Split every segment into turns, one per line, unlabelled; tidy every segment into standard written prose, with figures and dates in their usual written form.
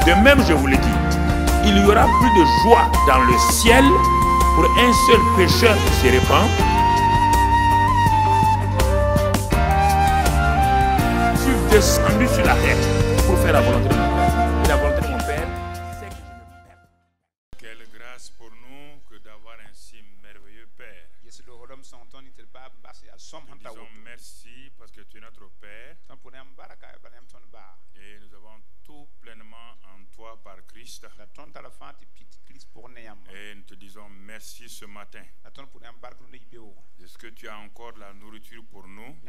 De même, je vous le dis, il y aura plus de joie dans le ciel pour un seul pécheur qui se répand. Je suis descendu sur la terre pour faire la volonté de mon Père. Et la volonté de mon Père, c'est que je me perde.
Quelle grâce pour nous que d'avoir un si merveilleux Père. Nous disons merci parce que tu es notre Père. Et nous avons tout pleinement en toi par Christ. Et nous te disons merci ce matin. Est-ce que tu as encore la nourriture pour nous,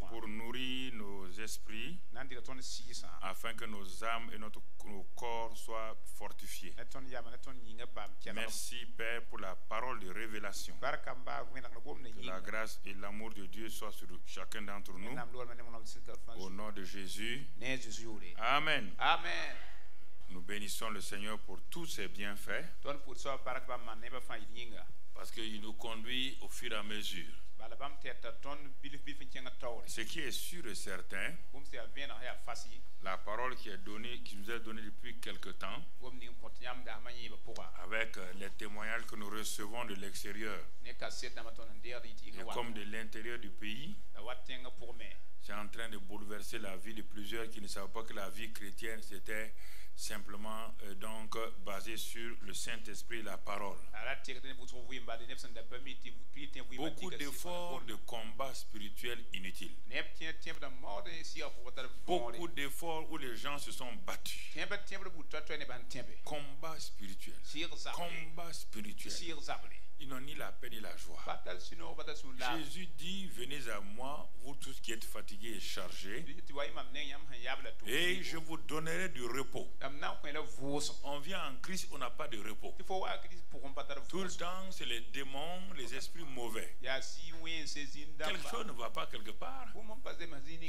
pour nourrir nos esprits, afin que nos âmes et nos corps soient fortifiés. Merci Père pour la parole de révélation. Que la grâce et l'amour de Dieu soient sur chacun d'entre nous. Au nom de Jésus. Amen.
Amen.
Nous bénissons le Seigneur pour tous ses bienfaits, parce qu'il nous conduit au fur et à mesure. Ce qui est sûr et certain, la parole qui nous est donnée depuis quelque temps, avec les témoignages que nous recevons de l'extérieur et comme de l'intérieur du pays, c'est en train de bouleverser la vie de plusieurs qui ne savaient pas que la vie chrétienne c'était simplement donc basé sur le Saint-Esprit et la parole. Beaucoup d'efforts de combat spirituel inutiles. Beaucoup d'efforts où les gens se sont battus. Combat spirituel. Combat spirituel. Ils n'ont ni la paix ni la joie. Jésus dit, venez à moi, vous tous qui êtes fatigués et chargés, et je vous donnerai du repos. On vient en Christ, on n'a pas de repos. Tout le temps, c'est les démons, les esprits mauvais. Quelque chose ne va pas quelque part.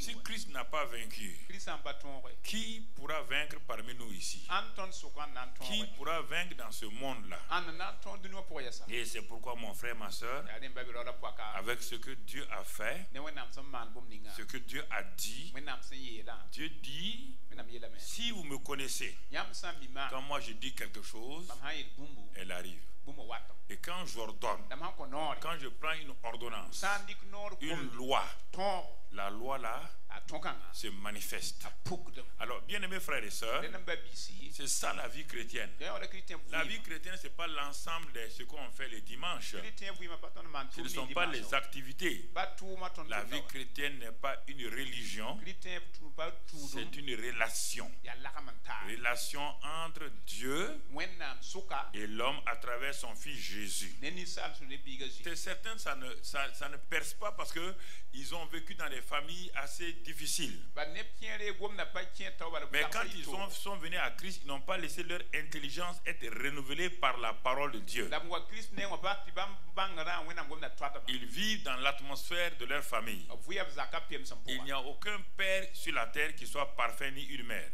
Si Christ n'a pas vaincu, qui pourra vaincre parmi nous ici? Qui pourra vaincre dans ce monde-là? Et c'est pourquoi mon frère, ma soeur, avec ce que Dieu a fait, ce que Dieu a dit, Dieu dit, si vous me connaissez, quand moi je dis quelque chose, elle arrive. Et quand j'ordonne, quand je prends une ordonnance, une loi, la loi là se manifeste. Alors, bien-aimés frères et sœurs, c'est ça la vie chrétienne. La vie chrétienne, ce n'est pas l'ensemble de ce qu'on fait les dimanches. Ce ne sont pas les activités. La vie chrétienne n'est pas une religion, c'est une relation. Relation entre Dieu et l'homme à travers son Fils Jésus. C'est certain, ça ne perce pas parce qu'ils ont vécu dans des familles assez difficiles. Mais quand ils sont venus à Christ, ils n'ont pas laissé leur intelligence être renouvelée par la parole de Dieu. Ils vivent dans l'atmosphère de leur famille. Il n'y a aucun père sur la terre qui soit parfait ni une mère.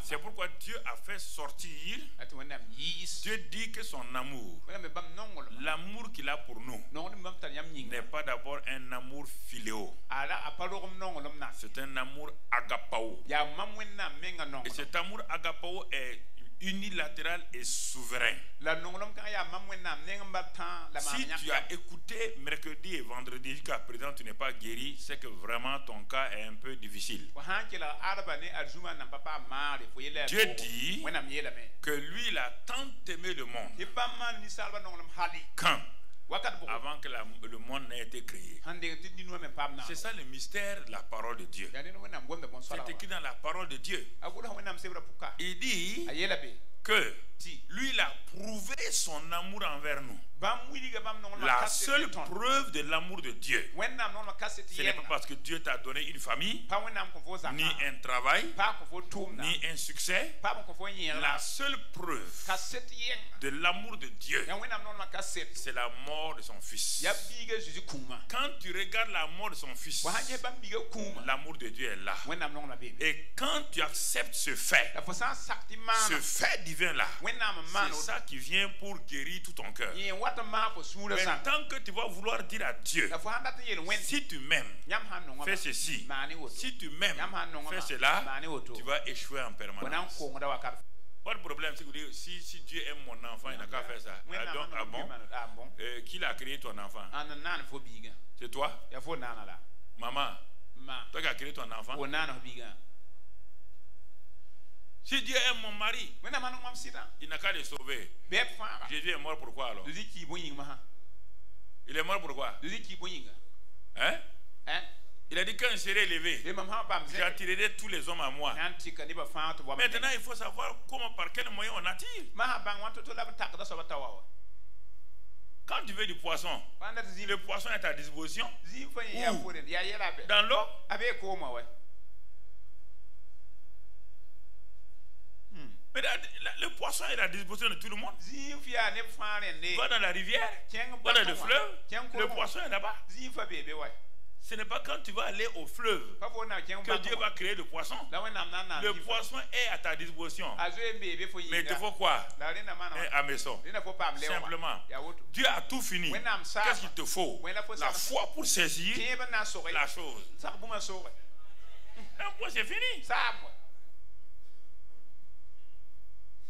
C'est pourquoi Dieu a fait sortir. Dieu dit que son amour, l'amour qu'il a pour nous, n'est pas d'abord un amour philéo. C'est un amour agapao. Et cet amour agapao est unilatéral et souverain. Si tu as écouté mercredi et vendredi jusqu'à présent tu n'es pas guéri, c'est que vraiment ton cas est un peu difficile. Dieu dit que lui il a tant aimé le monde. Quand? Avant que le monde n'ait été créé. C'est ça le mystère de la parole de Dieu. C'est écrit dans la parole de Dieu. Il dit que lui il a prouvé son amour envers nous. La seule preuve de l'amour de Dieu, ce n'est pas parce que Dieu t'a donné une famille, ni un travail, ni un succès. La seule preuve de l'amour de Dieu, c'est la mort de son fils. Quand tu regardes la mort de son fils, l'amour de Dieu est là. Et quand tu acceptes ce fait divin là, c'est ça qui vient pour guérir tout ton cœur. Mais tant que tu vas vouloir dire à Dieu, si tu m'aimes, fais ceci. Si tu m'aimes, fais cela, tu vas échouer en permanence. Pas de problème, c'est que si Dieu aime mon enfant, il n'a qu'à faire ça. Ah bon? Qui l'a créé ton enfant? C'est toi? Maman, toi qui as créé ton enfant? Si Dieu aime mon mari, il n'a qu'à le sauver. Jésus est mort pourquoi alors? Il est mort pourquoi? Hein? Il a dit quand je serai élevé, j'attirerai tous les hommes à moi. Maintenant, il faut savoir comment, par quel moyen on attire. Quand tu veux du poisson, le poisson est à ta disposition. Où? Dans l'eau? Mais le poisson est à la disposition de tout le monde. Va dans la rivière, va dans le fleuve, le poisson est là-bas. Ce n'est pas quand tu vas aller au fleuve que Dieu va créer le poisson. Le poisson est à ta disposition. Mais il te faut quoi? Un hameçon. Simplement. Dieu a tout fini. Qu'est-ce qu'il te faut? La foi pour saisir la chose. Un point, c'est fini.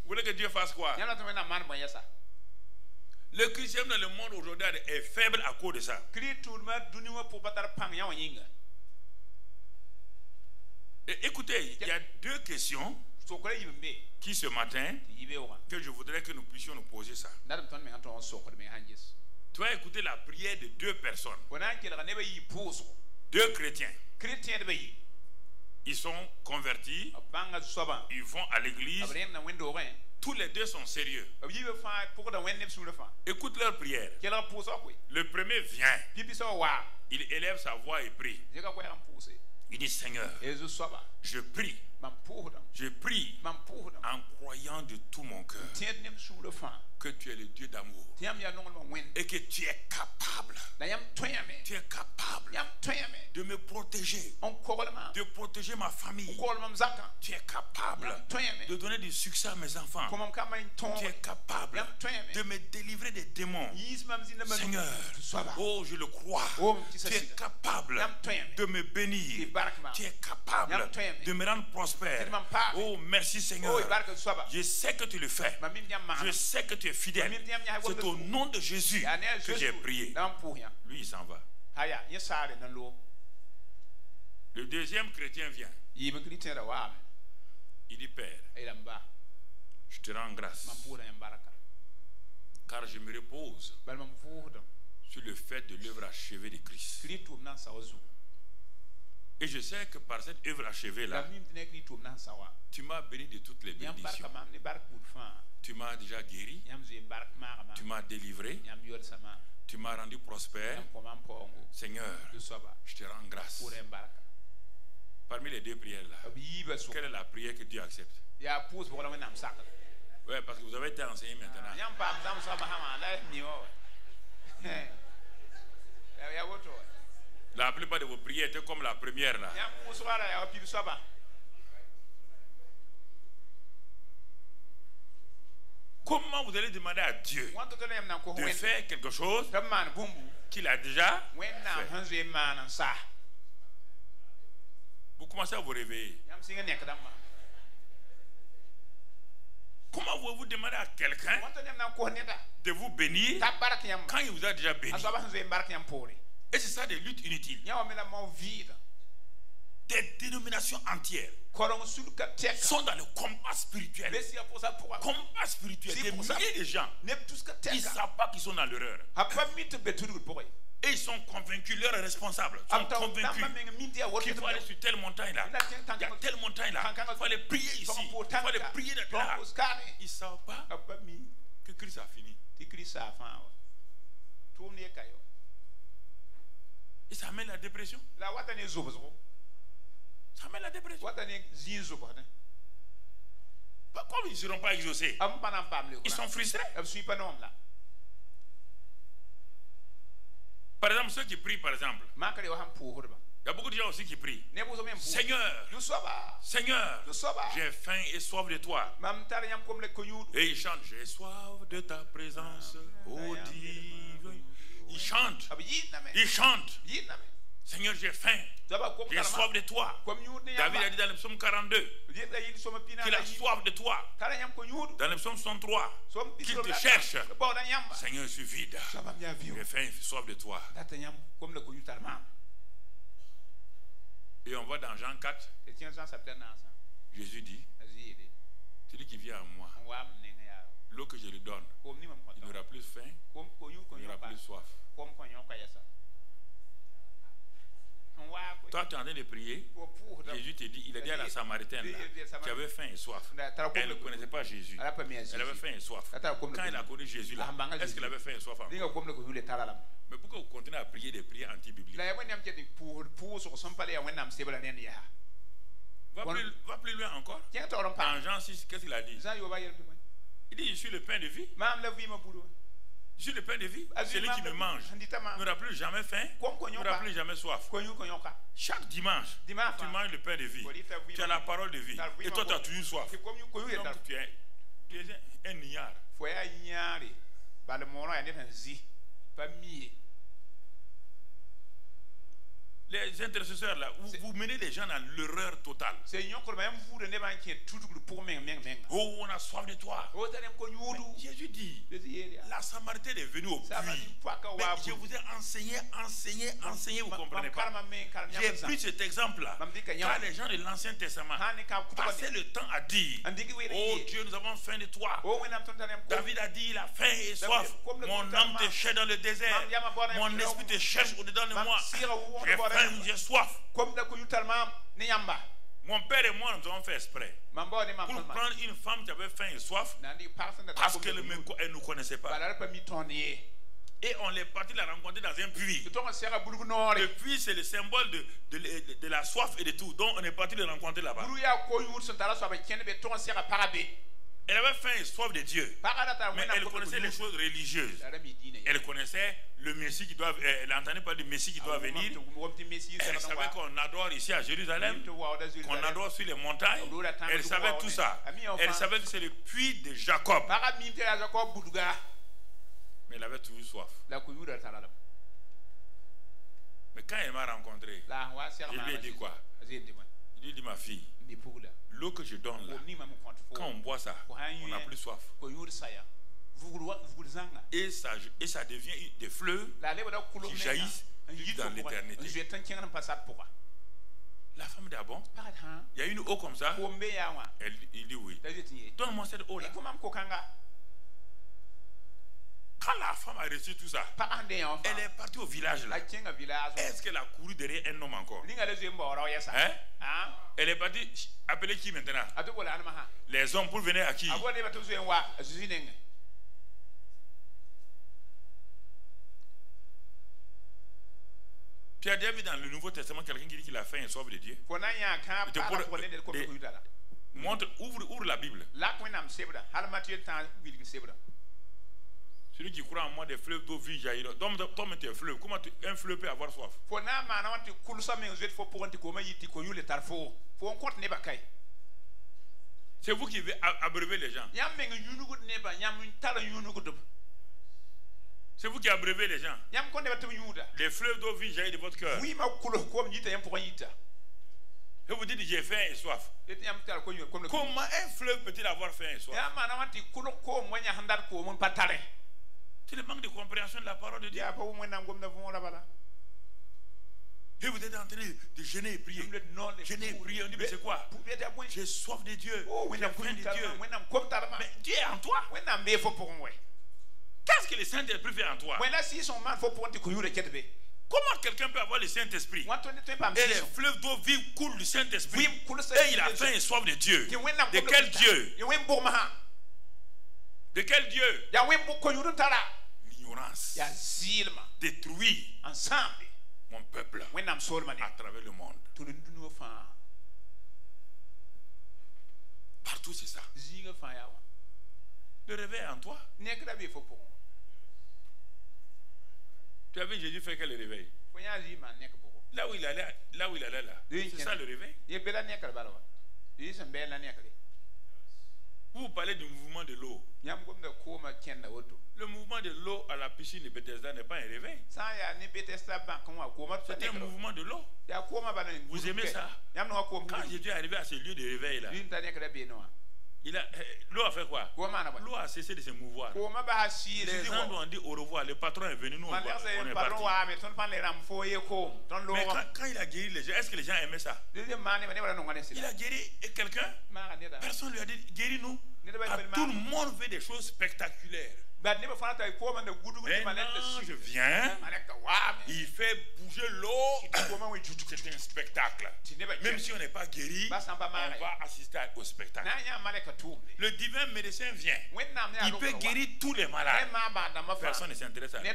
Vous voulez que Dieu fasse quoi? Le christianisme dans le monde aujourd'hui est faible à cause de ça. Et écoutez, il y a deux questions qui ce matin que je voudrais que nous puissions nous poser ça. Tu vas écouter la prière de deux personnes. Deux chrétiens. Ils sont convertis. Ils vont à l'église. Tous les deux sont sérieux. Écoute leur prière. Le premier vient. Il élève sa voix et prie. Il dit Seigneur, je prie. Je prie en croyant de tout mon cœur que tu es le Dieu d'amour et que tu es capable de me protéger, de protéger ma famille. Tu es capable de donner du succès à mes enfants. Tu es capable de me délivrer des démons. Seigneur, oh je le crois, tu es capable de me bénir. Tu es capable de me rendre prospère. Oh merci Seigneur, je sais que tu le fais. Je sais que tu es fidèle. C'est au nom de Jésus que j'ai prié. Lui il s'en va. Le deuxième chrétien vient. Il dit Père, je te rends grâce car je me repose sur le fait de l'œuvre achevée de Christ. Et je sais que par cette œuvre achevée là, tu m'as béni de toutes les bénédictions. Tu m'as déjà guéri, tu m'as délivré, tu m'as rendu prospère. Seigneur, je te rends grâce. Parmi les deux prières là, quelle est la prière que Dieu accepte? Oui, parce que vous avez été enseigné maintenant. La plupart de vos prières étaient comme la première là. Comment vous allez demander à Dieu de faire quelque chose qu'il a déjà fait? Vous commencez à vous réveiller. Comment vous demandez à quelqu'un de vous bénir quand il vous a déjà béni? Et c'est ça des luttes inutiles. Des dénominations entières sont dans le combat spirituel. Combat spirituel. Des milliers de gens, ils ne savent pas qu'ils sont dans l'erreur. Et ils sont convaincus, leurs responsables sont convaincus qu'il faut aller sur telle montagne là. Il y a telle montagne là. Il faut aller prier ici. Il faut aller prier là. Ils ne savent pas que Christ a fini. Et ça amène la dépression. Ça amène la dépression. Comme ils ne seront pas exaucés, ils sont frustrés. Par exemple, ceux qui prient, par exemple,
Il y a beaucoup de gens aussi qui prient. Seigneur, Seigneur, j'ai faim et soif de toi. Et ils chantent, j'ai soif de ta présence, ô divin. Ils chantent, Seigneur, j'ai faim, j'ai soif de toi. David a dit dans le psaume 42 qu'il a soif de toi. Dans le psaume 63, qu'il te cherche. Seigneur, je suis vide. J'ai faim et soif de toi. Et on voit dans Jean 4, Jésus dit, celui qui vient à moi, l'eau que je lui donne, il n'aura plus faim, il n'aura plus soif. Toi, tu es en train de prier. Jésus te dit, il a dit à la Samaritaine qui avait faim et soif. Elle ne connaissait pas Jésus. Elle avait faim et soif. Quand elle a connu Jésus là, est-ce qu'elle avait faim et soif encore? Mais pourquoi vous continuez à prier des prières anti-bibliques? Va plus loin encore. En Jean 6, qu'est-ce qu'il a dit? Il dit, je suis le pain de vie. Je suis le pain de vie. Celui qui me mange n'aura plus jamais faim, n'aura plus jamais soif. Chaque dimanche, tu manges le pain de vie. Tu as la parole de vie. Et toi, tu as toujours soif. Donc, tu es un niard. Les intercesseurs là, vous menez les gens dans l'erreur totale. Oh, on a soif de toi. Mais Jésus dit, la Samaritaine est venue au puits. Mais je vous ai enseigné, vous ne comprenez pas. J'ai pris cet exemple-là. Car les gens de l'Ancien Testament passaient le temps à dire, oh Dieu, nous avons faim de toi. David a dit, il a faim et soif. Mon âme te cherche dans le désert. Mon esprit te cherche au-dedans de moi. J'ai faim, j'ai soif. Mon père et moi, nous avons fait exprès pour prendre une femme qui avait faim et soif parce qu'elle ne nous connaissait pas. Et on est parti la rencontrer dans un puits. Le puits, c'est le symbole de la soif et de tout. Donc on est parti le rencontrer là-bas. Elle avait faim et soif de Dieu. Mais elle connaissait les choses religieuses. Elle connaissait le Messie qui doit... Elle entendait parler du Messie qui doit venir. Elle savait qu'on adore ici à Jérusalem, qu'on adore sur les montagnes. Elle savait tout ça. Elle savait que c'est le puits de Jacob. Mais elle avait toujours soif. Mais quand elle m'a rencontré, je lui ai dit quoi? Je lui ai dit, ma fille, l'eau que je donne là, quand on boit ça, on n'a plus soif. Et ça devient des fleuves qui jaillissent dans l'éternité. La femme dit, ah bon? Il y a une eau comme ça? Il dit oui. Donne-moi cette eau là. Quand la femme a reçu tout ça, elle est partie au village là. Est-ce qu'elle a couru derrière un homme encore? Hein? Elle est partie appeler qui maintenant? Les hommes pour venir à qui? Tu as déjà vu dans le Nouveau Testament quelqu'un qui dit qu'il a faim et soif de Dieu? Montre, ouvre la Bible. Celui qui croit en moi, des fleuves d'eau vie jailliront. Toi, tu es fleuve. Comment un fleuve peut avoir soif? C'est vous qui avez abreuvé les gens. C'est vous qui abreuvé les gens. Les fleuves d'eau vie jaillissent de votre cœur. Et vous dites, j'ai faim et soif. Comment un fleuve peut-il avoir faim et soif? C'est le manque de compréhension de la parole de Dieu. Et vous êtes en train de jeûner et prier. Jeûner et prier, on dit, mais c'est quoi? J'ai soif de Dieu. J'ai faim de Dieu. Mais Dieu est en toi. Qu'est-ce que le Saint-Esprit fait en toi? Comment quelqu'un peut avoir le Saint-Esprit? Et les fleuves d'eau vive coulent du Saint-Esprit. Et il a faim et soif de Dieu. De quel Dieu? De quel Dieu? L'ignorance détruit mon peuple à travers le monde. Partout c'est ça. Le réveil en toi. Tu as vu Jésus faire quel réveil?
Là où il allait là. C'est ça le réveil. Vous parlez du mouvement de l'eau. Le mouvement de l'eau à la piscine de Bethesda n'est pas un réveil. C'est un mouvement de l'eau. Vous aimez ça? Quand Jésus est arrivé à ce lieu de réveil là, l'eau a fait quoi? L'eau a cessé de se mouvoir. Les gens nous ont dit au revoir. Le patron est venu, nous on est parti. Mais quand il a guéri les gens, est-ce que les gens aimaient ça? Il a guéri quelqu'un. Personne lui a dit guéris-nous. Tout le monde fait des choses spectaculaires. Maintenant, je viens, il fait bouger l'eau. C'est un spectacle. Même si on n'est pas guéri, on va assister au spectacle. Le divin médecin vient. Il peut guérir tous les malades. Personne ne s'intéresse à lui.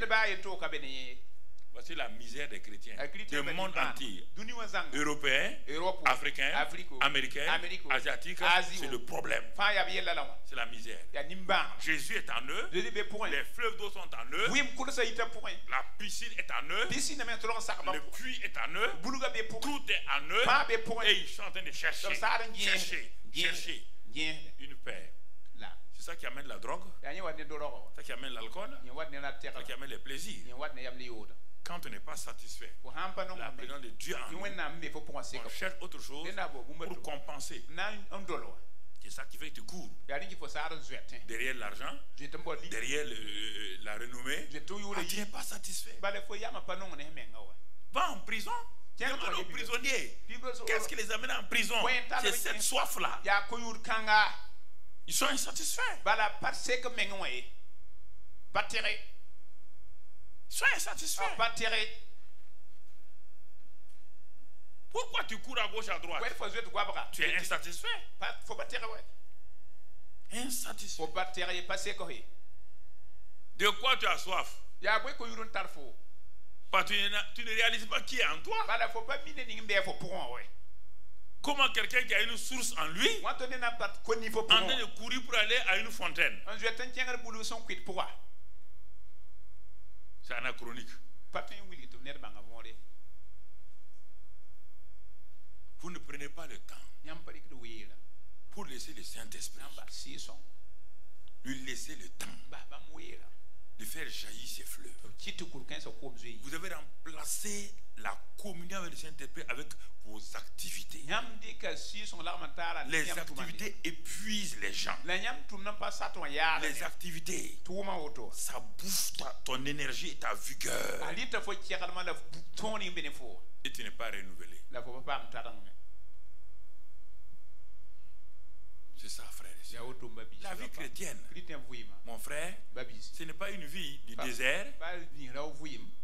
Voici la misère des chrétiens. Du monde entier. Européens, Africains, Américains, Asiatiques. C'est le problème. C'est la misère. Jésus est en eux. Les fleuves d'eau sont en eux. La piscine est en eux. Le puits est en eux. Tout est en eux. Et ils sont en train de chercher une paix. C'est ça qui amène la drogue. C'est ça qui amène l'alcool. C'est ça qui amène les plaisirs. Quand on n'est pas satisfait, la présence de Dieu en nous, on cherche autre chose pour compenser. C'est ça qui fait que tu cours derrière l'argent, derrière la renommée. Tu n'es pas satisfait. Va en prison. Demande aux prisonniers. Qu'est-ce qui les amène en prison? C'est cette soif-là. Ils sont insatisfaits. Sois insatisfait. Pourquoi tu cours à gauche, à droite? Tu es insatisfait. Insatisfait. De quoi tu as soif? Parce que tu ne réalises pas qui est en toi. Comment quelqu'un qui a une source en lui en train de courir pour aller à une fontaine? C'est anachronique. Vous ne prenez pas le temps pour laisser le Saint-Esprit lui laisser le temps de faire jaillir ses fleuves. Vous avez remplacé la communion avec le Saint-Esprit avec vos activités. Les activités épuisent les gens. Les activités, ça bouffe ton énergie et ta vigueur. Et tu n'es pas renouvelé. C'est ça, frère. La vie chrétienne, mon frère, ce n'est pas une vie du désert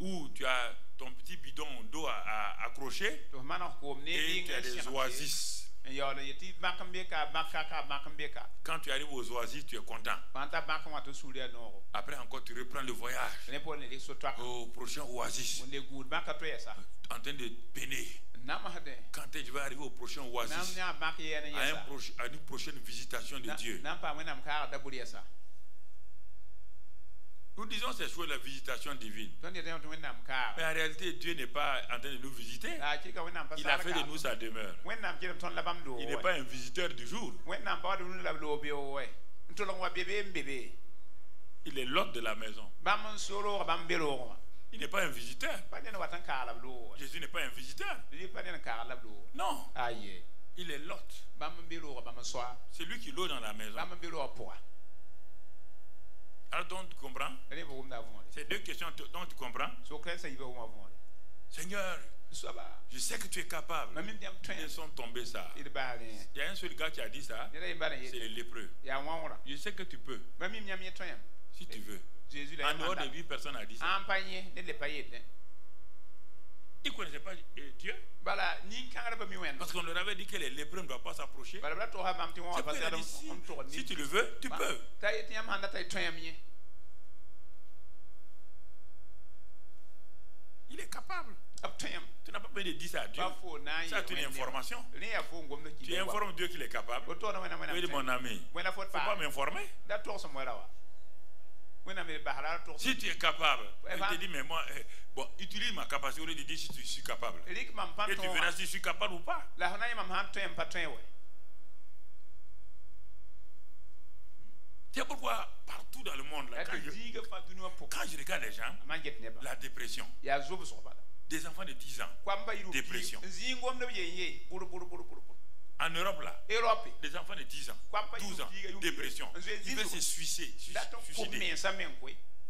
où tu as ton petit bidon d'eau à accrocher et tu as des oasis. Quand tu arrives aux oasis, tu es content. Après encore, tu reprends le voyage au prochain oasis, en train de peiner. Quand tu vas arriver au prochain oasis, à une prochaine visitation de Dieu. Nous disons ces choses, la visitation divine. Mais en réalité, Dieu n'est pas en train de nous visiter. Il a fait de nous sa demeure. Il n'est pas un visiteur du jour. Il est l'hôte de la maison. Il n'est pas un visiteur. Jésus n'est pas un visiteur. Non. Il est l'hôte. C'est lui qui loge dans la maison. Alors donc tu comprends? C'est deux questions dont tu comprends. Seigneur, je sais que tu es capable. Ils sont tombés ça. Il y a un seul gars qui a dit ça. C'est le lépreux. Je sais que tu peux. Si tu veux. En dehors de lui, personne n'a dit ça. Ils ne connaissaient pas Dieu. Parce qu'on leur avait dit que les lépreux ne doivent pas s'approcher. C'est pour ça dit si tu le veux, tu peux. Il est capable. Tu n'as pas besoin de dire ça à Dieu. Ça, c'est une information. Tu informes Dieu qu'il est capable. Oui, mon ami. Il ne faut pas m'informer. Si tu es capable, il te dit, mais moi, bon, utilise ma capacité au lieu de dire si tu suis capable. Et tu verras si je suis capable ou pas. C'est pourquoi partout dans le monde, là, quand je regarde les gens, la dépression, des enfants de 10 ans, dépression. En Europe, là, des enfants de 10 ans, 12 ans, dépression. Ils veulent se suicider.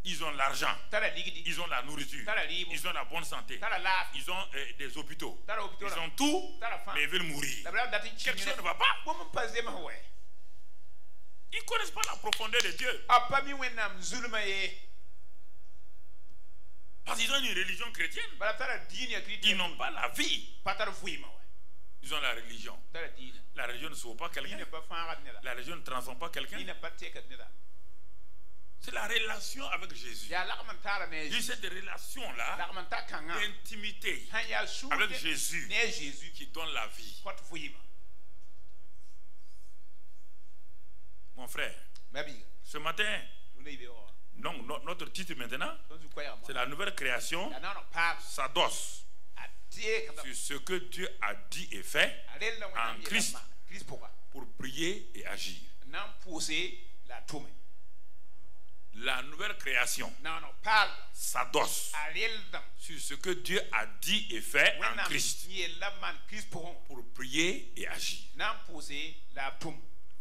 Ils ont l'argent, ils ont la nourriture, ils ont la bonne santé, ils ont des hôpitaux, ils ont tout, mais ils veulent mourir. Quelque chose ne va pas. Ils ne connaissent pas la profondeur de Dieu. Parce qu'ils ont une religion chrétienne. Ils n'ont pas la vie. Ils ont la religion. La religion ne sauve pas quelqu'un. La religion ne transforme pas quelqu'un. C'est la relation avec Jésus. Et cette relation-là d'intimité avec Jésus qui donne la vie. Mon frère, ce matin, donc, notre titre maintenant, c'est la nouvelle création, Sados, sur ce que Dieu a dit et fait en Christ pour prier et agir. La nouvelle création, Sados, sur ce que Dieu a dit et fait en Christ pour prier et agir.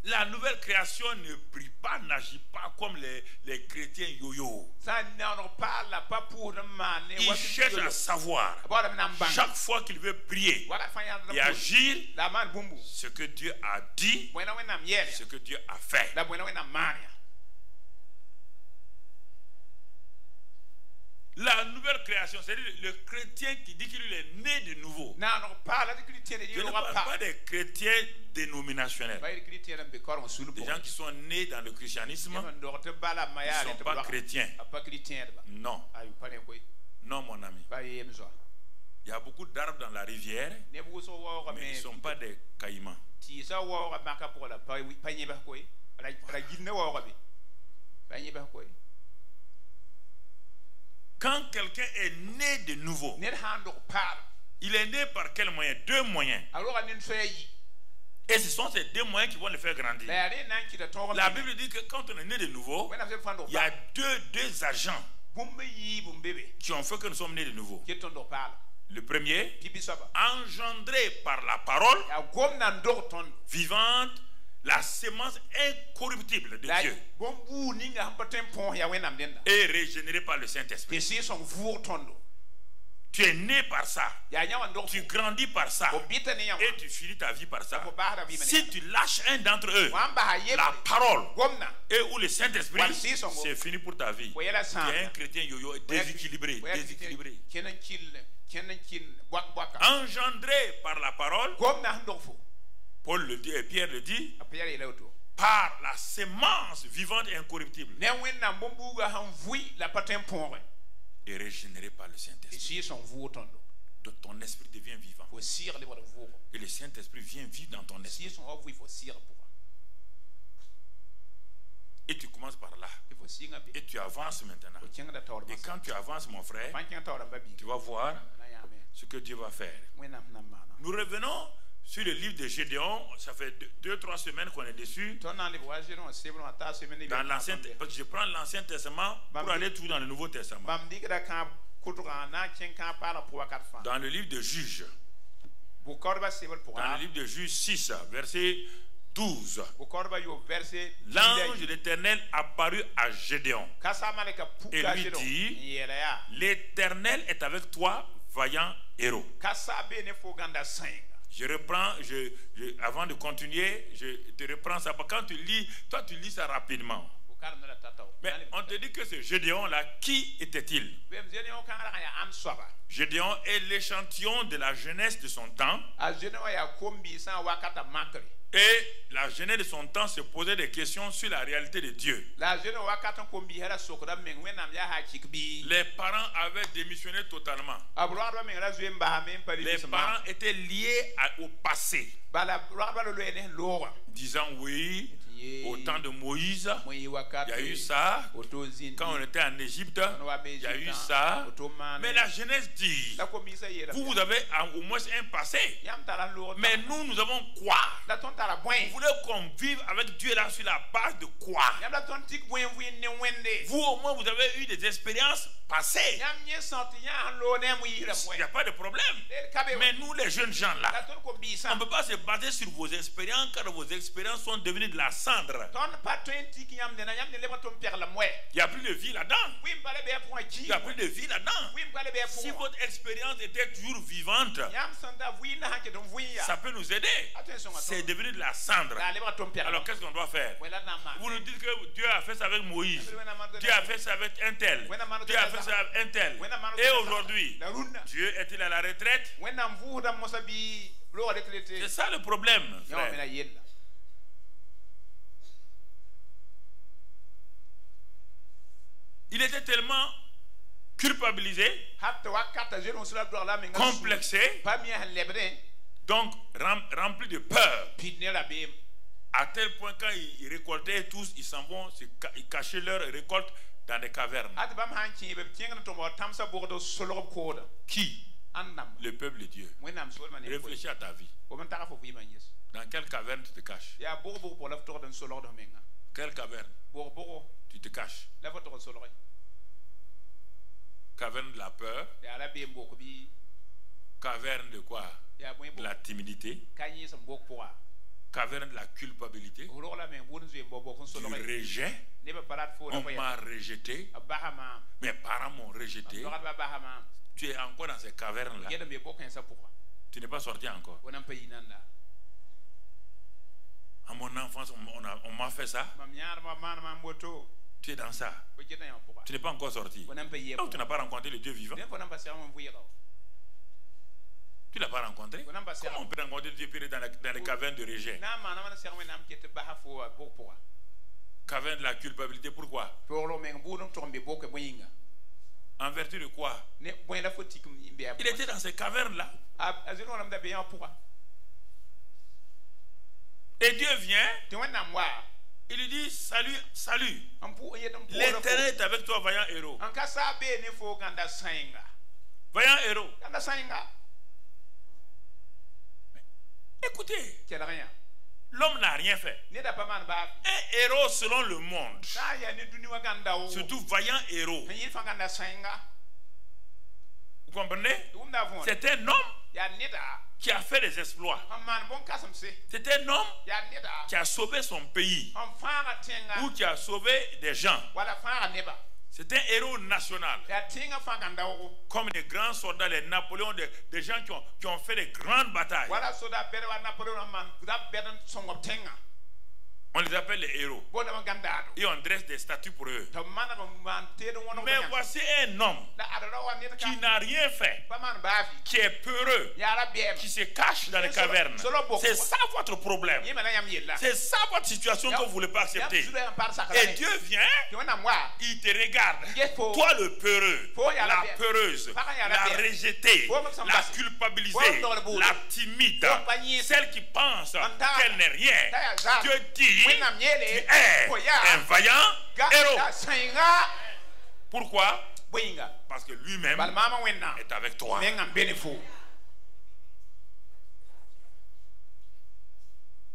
La nouvelle création ne prie pas, n'agit pas comme les chrétiens yo-yo. Il cherche à savoir, chaque fois qu'il veut prier et agir, ce que Dieu a dit, ce que Dieu a fait. La nouvelle création, c'est-à-dire le chrétien qui dit qu'il est né de nouveau. Je ne parle pas des chrétiens dénominationnels. Des gens qui sont nés dans le christianisme, ils ne sont pas chrétiens. Non. Non, mon ami. Il y a beaucoup d'arbres dans la rivière, mais ils ne sont pas des caïmans. Quand quelqu'un est né de nouveau, il est né par quel moyen? Deux moyens. Et ce sont ces deux moyens qui vont le faire grandir. La Bible dit que quand on est né de nouveau, il y a deux agents qui ont fait que nous sommes nés de nouveau. Le premier, engendré par la parole vivante, la sémence incorruptible de Dieu, et régénéré par le Saint-Esprit. Tu es né par ça, tu grandis par ça, et tu finis ta vie par ça. Si tu lâches un d'entre eux, la parole et ou le Saint-Esprit, c'est fini pour ta vie. Tu es un chrétien yo-yo déséquilibré. Engendré par la parole, Paul le dit et Pierre le dit, par la sémence vivante et incorruptible, et régénéré par le Saint-Esprit. Ton esprit devient vivant. Et le Saint-Esprit vient vivre dans ton esprit. Et tu commences par là. Et tu avances maintenant. Et quand tu avances, mon frère, tu vas voir ce que Dieu va faire. Nous revenons sur le livre de Gédéon. Ça fait 2-3 semaines qu'on est dessus. Dans l'Ancien, parce que je prends l'Ancien Testament pour aller tout dans le Nouveau Testament. Dans le livre de Juges. Dans le livre de Juges 6, verset 12. L'ange de l'Éternel apparut à Gédéon et lui dit: l'Éternel est avec toi, vaillant héros. Je reprends, avant de continuer, je te reprends ça. Quand tu lis, toi tu lis ça rapidement. Mais on te dit que ce Gédéon-là, qui était-il? Gédéon est l'échantillon de la jeunesse de son temps. Et la jeunesse de son temps se posait des questions sur la réalité de Dieu. Les parents avaient démissionné totalement. Les parents étaient liés au passé, disant oui, Au temps de Moïse, il y a eu ça. Quand on était en Égypte, il y a eu ça. Mais la Genèse dit, vous avez au moins un passé. Mais nous avons quoi? Vous voulez qu'on vive avec Dieu là sur la base de quoi? Vous au moins vous avez eu des expériences passées. Il n'y a pas de problème. Mais nous les jeunes gens là, on ne peut pas se baser sur vos expériences car vos expériences sont devenues de la cendre. Il n'y a plus de vie là-dedans. Il n'y a plus de vie là-dedans. Si votre expérience était toujours vivante, ça peut nous aider. C'est devenu de la cendre. Alors qu'est-ce qu'on doit faire? Vous nous dites que Dieu a fait ça avec Moïse. Dieu a fait ça avec un tel. Dieu a fait ça avec un tel. Et aujourd'hui, Dieu est-il à la retraite? C'est ça le problème, frère. Il était tellement culpabilisé, complexé, donc rempli de peur, à tel point quand ils récoltaient tous, ils s'en vont, ils cachaient leur récolte dans des cavernes. Qui? Le peuple de Dieu. Réfléchis à ta vie. Dans quelle caverne tu te caches? Quelle caverne tu te caches? Caverne de la peur. Caverne de quoi? De la timidité. Caverne de la culpabilité. Du rejet. On m'a rejeté. Mes parents m'ont rejeté. Tu es encore dans ces cavernes là. Tu n'es pas sorti encore. À mon enfance, on m'a fait ça. Tu es dans ça. Tu n'es pas encore sorti. Donc tu n'as pas rencontré le Dieu vivant. Tu ne l'as pas rencontré. Comment on peut rencontrer Dieu dans les cavernes de rejet? Caverne de la culpabilité, pourquoi? En vertu de quoi? Il était dans ces cavernes-là. Et Dieu vient. Il lui dit, salut, salut. L'Éternel est avec toi, vaillant héros. Vaillant héros. Écoutez, l'homme n'a rien fait. Un héros selon le monde, surtout vaillant héros. Vous comprenez? C'est un homme qui a fait des exploits. C'est un homme qui a sauvé son pays ou qui a sauvé des gens. C'est un héros national. Comme les grands soldats, les Napoléons, des gens qui ont fait de grandes batailles. On les appelle les héros. Et on dresse des statues pour eux. Mais voici un homme qui n'a rien fait, qui est peureux, qui se cache dans les cavernes. C'est ça votre problème. C'est ça votre situation que vous ne voulez pas accepter. Et Dieu vient, il te regarde. Toi le peureux, la peureuse, la rejetée, la culpabilisée, la timide, celle qui pense qu'elle n'est rien. Dieu dit, tu es un vaillant héros. Pourquoi? Parce que lui-même est avec toi.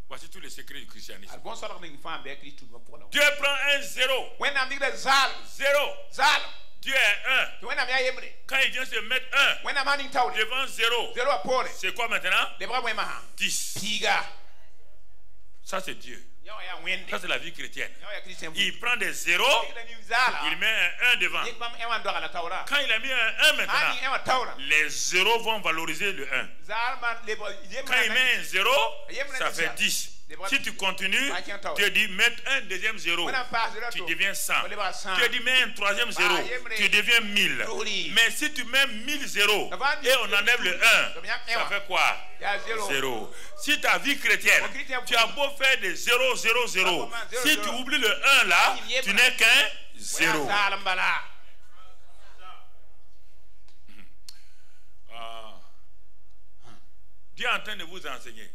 Voici tous les secrets du christianisme. Dieu prend un zéro. Zéro. Dieu est un. Quand il vient se mettre un devant zéro, c'est quoi maintenant? 10. Ça c'est Dieu. Ça c'est la vie chrétienne. Il prend des zéros, il met un 1 devant. Quand il a mis un 1 maintenant, les zéros vont valoriser le 1. Quand il met un 0, ça fait 10. Si tu continues, tu dis mettre un deuxième zéro, tu deviens 100. Tu dis mets un troisième zéro, tu deviens 1000. Mais si tu mets 1000 zéros et on enlève le 1, ça fait quoi? 0. Si ta vie chrétienne, tu as beau faire des 0, 0, 0, si tu oublies le 1 là, tu n'es qu'un 0. Dieu est en train de vous enseigner.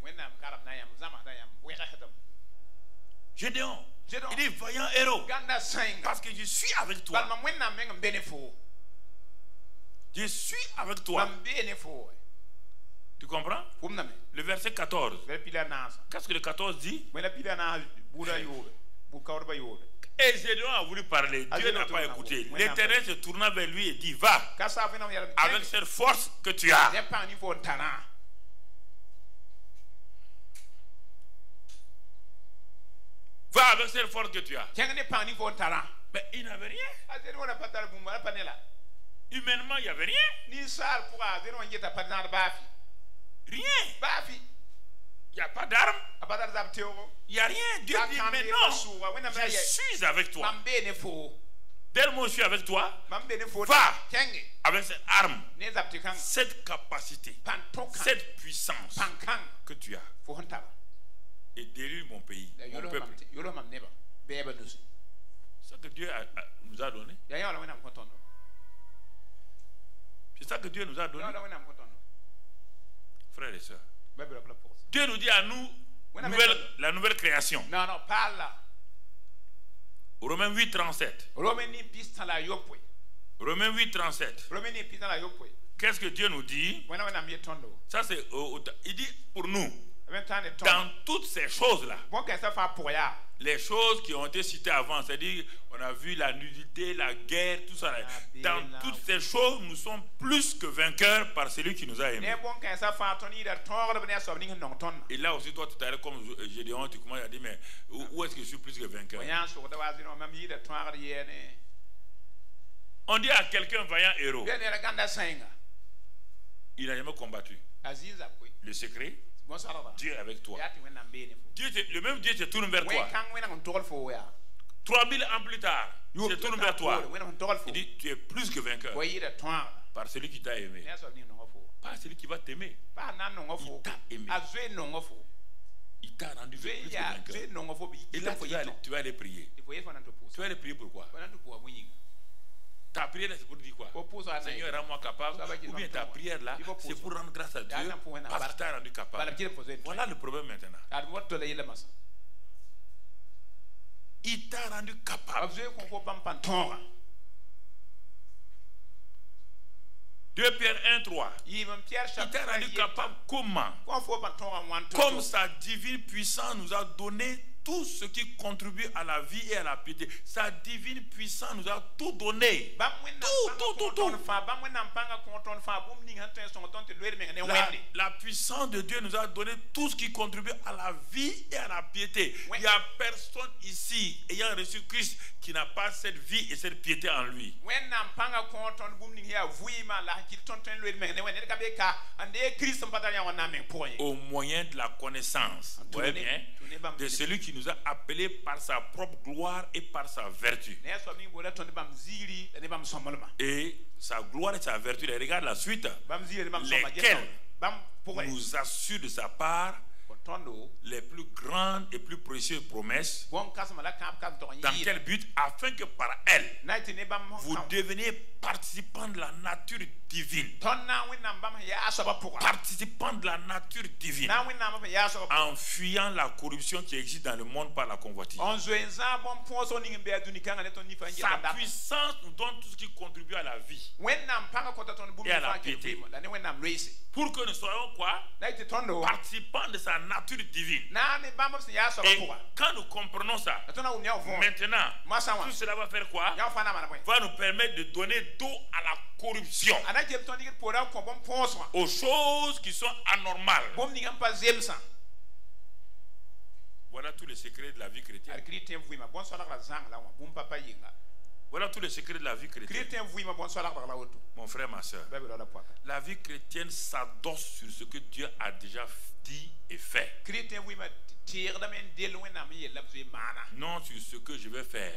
Gédéon. Il dit vaillant héros. Parce que je suis avec toi. Je suis avec toi. Tu comprends? Le verset 14. Qu'est-ce que le 14 dit? Et Gédéon a voulu parler. Dieu n'a pas écouté. L'Éternel se tourna vers lui et dit, va avec cette force que tu as. Va avec cette force que tu as. Mais il n'avait rien. Humainement, il n'y avait rien. Rien. Il n'y a pas d'armes. Il n'y a rien. Dieu dit, mais non, je suis avec toi. Dès le moment où je suis avec toi, va avec cette arme, cette capacité, cette puissance que tu as. Et délivre mon pays, mon peuple. C'est ça que Dieu nous a donné. C'est ça que Dieu nous a donné. Frères et sœurs, Dieu nous dit à nous la nouvelle création. Romains 8, 37. Romains 8, 37. Qu'est-ce que Dieu nous dit? Ça, c'est, il dit pour nous, dans toutes ces choses-là, les choses qui ont été citées avant, c'est-à-dire on a vu la nudité, la guerre, tout ça. Dans toutes ces choses, nous sommes plus que vainqueurs par celui qui nous a aimés. Et là aussi, toi, tout à l'heure, comme Gédéon, tu commences à dire, mais où est-ce que je suis plus que vainqueur? On dit à quelqu'un vaillant héros. Il n'a jamais combattu. Le secret, Dieu est avec toi. Le même Dieu se tourne vers toi. 3000 ans plus tard, il se tourne vers toi. Il dit, tu es plus que vainqueur par celui qui t'a aimé. Pas celui qui va t'aimer. Il t'a aimé. Il t'a rendu plus que vainqueur. Et là, tu vas aller prier. Tu vas aller prier pourquoi? Ta prière, c'est pour dire quoi? Seigneur, rends-moi capable. Ou bien ta prière là, c'est pour rendre grâce à Dieu parce qu'il t'a rendu capable. Voilà le problème maintenant. Il t'a rendu capable. 2 Pierre 1, 3. Il t'a rendu capable comment? Comme sa divine puissance nous a donné tout ce qui contribue à la vie et à la piété. Sa divine puissance nous a tout donné. Tout. La puissance de Dieu nous a donné tout ce qui contribue à la vie et à la piété. Il n'y a personne ici ayant reçu Christ qui n'a pas cette vie et cette piété en lui. Au moyen de la connaissance, voyez bien, de celui qui nous a appelés par sa propre gloire et par sa vertu. Et sa gloire et sa vertu, regarde la suite, lesquelles nous assurent de sa part les plus grandes et plus précieuses promesses. Dans quel but? Afin que par elles, vous deveniez participants de la nature divine. Participants de la nature divine. En fuyant la corruption qui existe dans le monde par la convoitise. Sa puissance nous donne tout ce qui contribue à la vie et à la piété. Pour que nous soyons quoi? Participants de sa nature divine. Et quand nous comprenons ça, maintenant, tout cela va faire quoi? Va nous permettre de donner dos à la corruption, aux choses qui sont anormales. Voilà tous les secrets de la vie chrétienne. Voilà tous les secrets de la vie chrétienne. Mon frère, ma soeur, la vie chrétienne s'adosse sur ce que Dieu a déjà dit et fait. Non sur ce que je vais faire.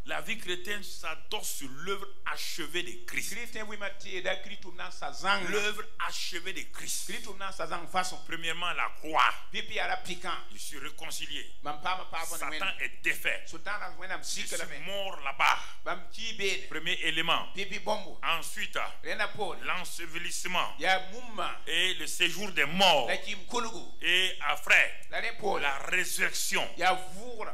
La vie chrétienne s'adosse sur l'œuvre achevée de Christ. L'œuvre achevée de Christ. Premièrement, la croix. Je suis réconcilié. Satan est défait. Je suis mort là-bas. Premier élément. Ensuite, l'ensevelissement et le séjour des morts. Et après, la résurrection.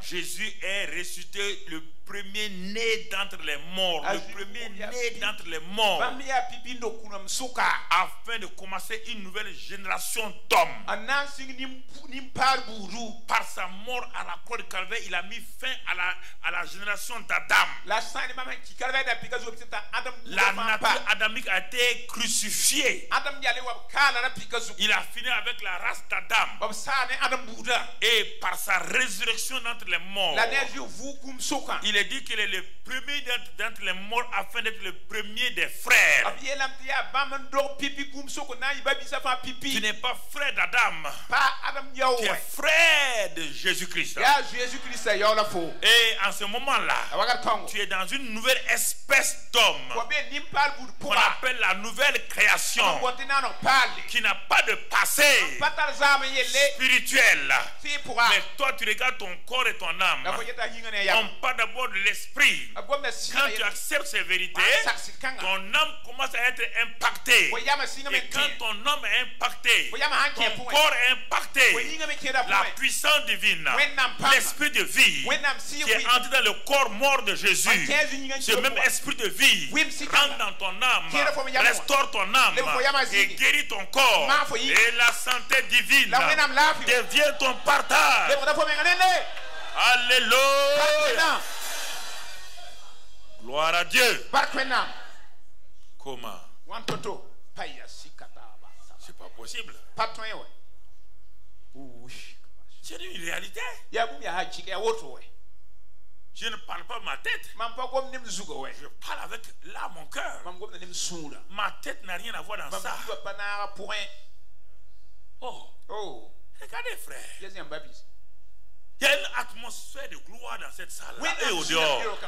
Jésus est ressuscité, le premier-né d'entre les morts, le premier-né d'entre les morts, afin de commencer une nouvelle génération d'hommes. Par sa mort à la croix de Calvaire, il a mis fin à la génération d'Adam. La nature adamique a été crucifiée. Il a fini avec la race d'Adam. Et par sa résurrection d'entre les morts, il est dit qu'il est le premier d'entre les morts afin d'être le premier des frères. Tu n'es pas frère d'Adam, tu es frère de Jésus-Christ. Et en ce moment-là, tu es dans une nouvelle espèce d'homme qu'on appelle la nouvelle création, qui n'a pas de passé spirituel. Mais toi, tu regardes ton corps et ton âme. On parle d'abord de l'esprit. Quand tu acceptes ces vérités, ton âme commence à être impactée. Et quand ton âme est impactée, ton corps est impacté. La puissance divine, l'esprit de vie qui est entré dans le corps mort de Jésus, ce même esprit de vie rentre dans ton âme, restaure ton âme et guérit ton corps. Et la santé divine devient ton partage. Alléluia. Gloire à Dieu. Comment? C'est pas possible. C'est une réalité. Je ne parle pas de ma tête. Je parle avec là mon cœur. Ma tête n'a rien à voir dans ça. Oh. Regardez, frère. Il y a une atmosphère de gloire dans cette salle et au dehors.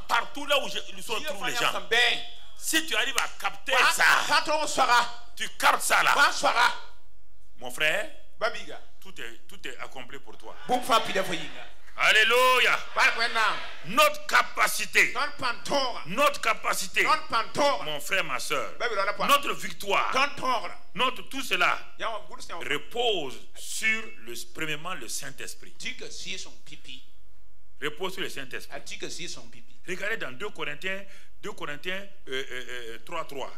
Partout là où nous sommes tous les gens. Si tu arrives à capter ça, tu captes ça là. Mon frère, tout est accompli pour toi. Alléluia. Notre capacité, mon frère, ma soeur, notre victoire, notre tout cela repose sur premièrement le Saint-Esprit. Repose sur le Saint-Esprit. Regardez dans 2 Corinthiens 3:3.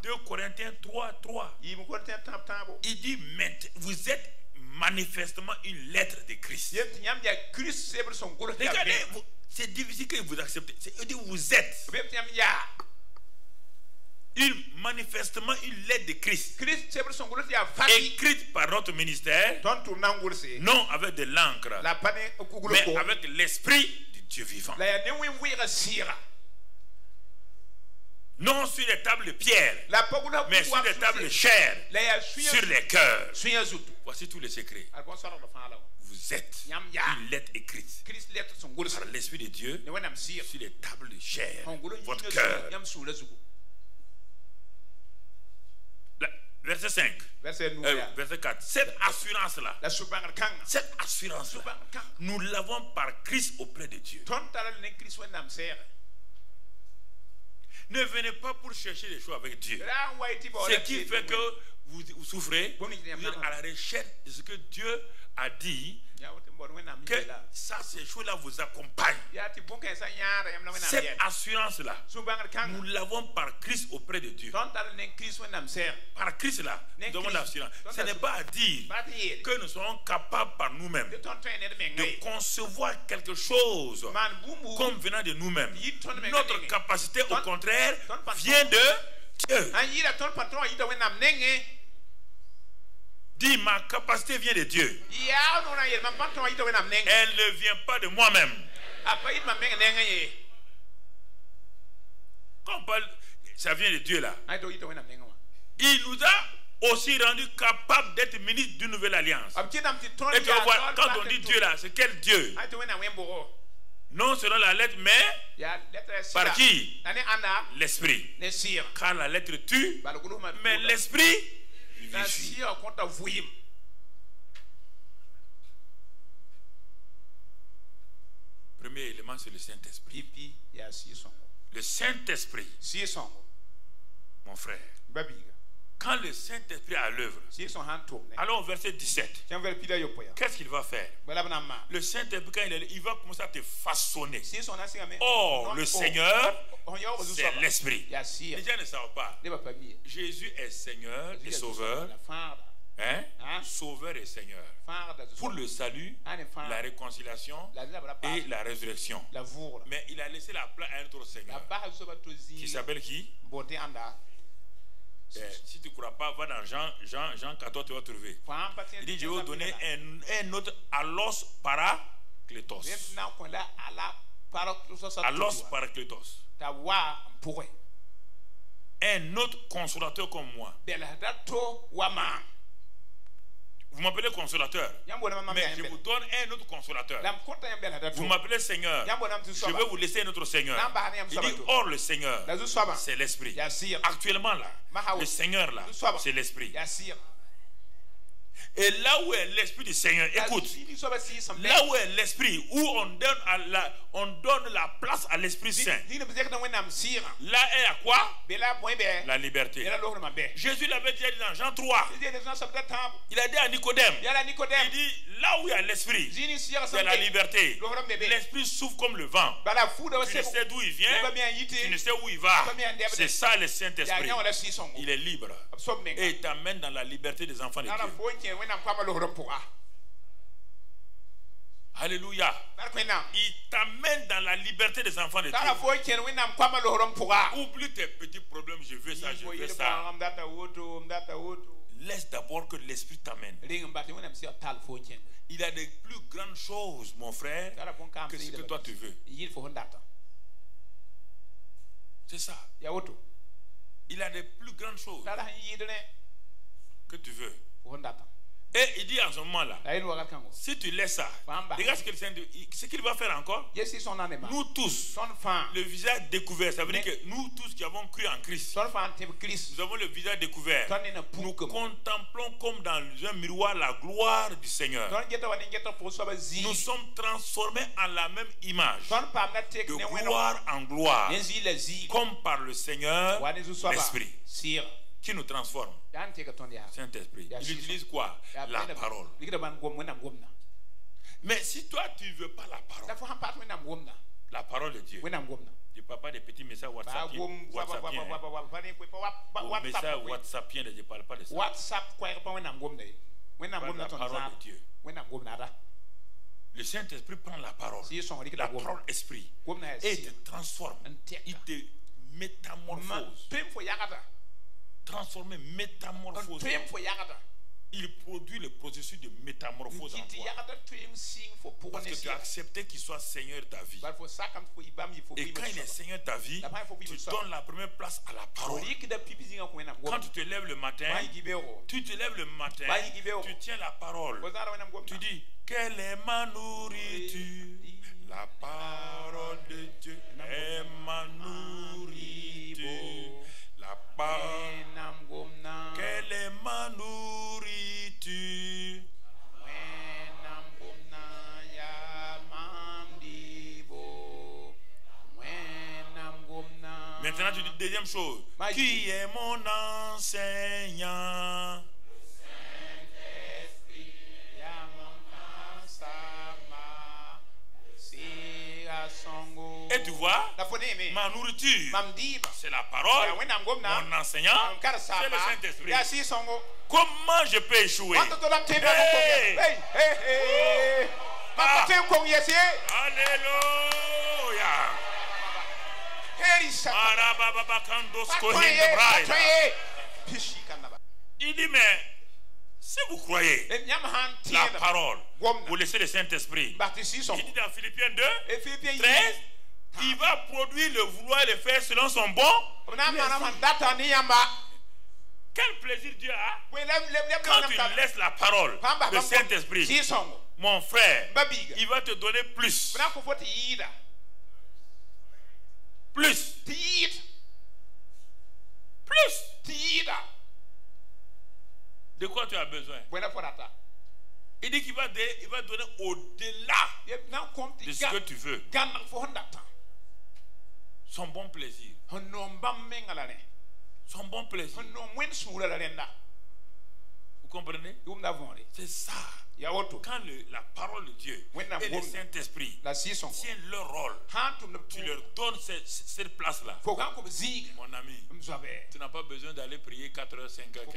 2 Corinthiens 3:3. Il dit, vous êtes manifestement une lettre de Christ. Regardez, c'est difficile que vous acceptez. Il dit, vous êtes manifestement une lettre de Christ, écrite par notre ministère, non avec de l'encre, mais avec l'esprit de Dieu vivant. Non sur les tables de pierre, mais sur les tables de chair, sur les cœurs. Voici tous les secrets. Vous êtes une lettre écrite par l'Esprit de Dieu sur les tables de chair, votre cœur. Verset 5, verset 4. Cette assurance-là, nous l'avons par Christ auprès de Dieu. Ne venez pas pour chercher les choses avec Dieu. Ce qui fait que vous souffrez, vous êtes à la recherche de ce que Dieu a dit, que ça, ces choses-là vous accompagnent. Cette assurance-là, nous l'avons par Christ auprès de Dieu. Par Christ-là, nous avons l'assurance. Ce n'est pas à dire que nous serons capables par nous-mêmes de concevoir quelque chose comme venant de nous-mêmes. Notre capacité, au contraire, vient de Dieu. Dis, ma capacité vient de Dieu. Elle ne vient pas de moi-même. Quand on parle, ça vient de Dieu là. Il nous a aussi rendu capables d'être ministres d'une nouvelle alliance. Et tu vas voir, quand on dit Dieu là, c'est quel Dieu?
Non selon la lettre, mais par qui? L'esprit. Car la lettre tue, mais l'esprit vivifie. Premier élément, c'est le Saint-Esprit. Le Saint-Esprit, mon frère, quand le Saint-Esprit est à l'œuvre, allons au verset 17. Qu'est-ce qu'il va faire? Le Saint-Esprit, quand il va commencer à te façonner. Or, le Seigneur, c'est l'Esprit. Les gens ne savent pas. Jésus est Seigneur et Sauveur. Sauveur et Seigneur. Pour le salut, la réconciliation et la résurrection. Mais il a laissé la place à un autre Seigneur. Qui s'appelle qui? Si tu ne crois pas, va dans Jean 14, tu vas trouver. Il dit, je vais vous donner un autre allos parakletos. Allos parakletos. Un autre consolateur comme moi. Vous m'appelez consolateur, mais je vous donne un autre consolateur. Vous m'appelez Seigneur, je vais vous laisser un autre Seigneur. Il dit, or le Seigneur, c'est l'Esprit. Actuellement là, le Seigneur là, c'est l'Esprit. Et là où est l'Esprit du Seigneur, écoute, là où est l'Esprit, où on donne la place à l'Esprit Saint, là est à quoi? La liberté. Jésus l'avait déjà dit dans Jean 3. Il a dit à Nicodème, il dit, là où il y a l'Esprit, c'est la liberté. L'Esprit souffle comme le vent. Tu ne sais d'où il vient, tu ne sais où il va. C'est ça le Saint-Esprit. Il est libre. Et il t'amène dans la liberté des enfants de Dieu. Alléluia. Il t'amène dans la liberté des enfants de Dieu. Oublie tes petits problèmes. Je veux ça, je veux ça. Laisse d'abord que l'Esprit t'amène. Il a de plus grandes choses, mon frère, que ce que toi tu veux. C'est ça. Il a de plus grandes choses que tu veux. Et il dit en ce moment-là, si tu laisses ça, regarde ce qu'il va faire encore. Nous tous, le visage découvert, ça veut dire que nous tous qui avons cru en Christ, nous avons le visage découvert. Nous contemplons comme dans un miroir la gloire du Seigneur. Nous sommes transformés en la même image, de gloire en gloire, comme par le Seigneur, l'Esprit, qui nous transforme. Saint-Esprit. Il utilise quoi? La parole. Mais si toi tu ne veux pas la parole de Dieu, du papa des petits messages WhatsAppiens, messages WhatsAppiens, je ne parle pas de ça. La parole de Dieu. Le Saint-Esprit prend la parole esprit, et il te transforme, il te métamorphose. Transformé, métamorphosé. Il produit le processus de métamorphose en toi. Parce que tu as accepté qu'il soit Seigneur de ta vie. Et quand il est Seigneur de ta vie, tu donnes la première place à la parole. Quand tu te lèves le matin, tu tiens la parole. Tu dis, quelle est ma nourriture? La parole de Dieu est ma nourriture. La parole. Quelle est ma nourriture? Maintenant tu dis deuxième chose. Qui est mon enseignant? Et tu vois, ma nourriture, c'est la parole. Mon enseignant, c'est le Saint-Esprit. Comment je peux échouer? Alléluia. Il dit, mais si vous croyez la parole, vous laissez le Saint-Esprit. Il dit dans Philippiens 2, 13, il va produire le vouloir et le faire selon son bon. Quel plaisir Dieu a quand tu laisses la parole, le Saint-Esprit. mon frère, il va te donner plus. Plus. Plus. De quoi tu as besoin? Il dit qu'il va donner au-delà de ce que tu veux. Son bon plaisir. Son bon plaisir. Vous comprenez? C'est ça. Quand la parole de Dieu et le Saint-Esprit tiennent leur rôle, tu leur donnes cette place-là. Mon ami, tu n'as pas besoin d'aller prier 4 heures, 5 heures.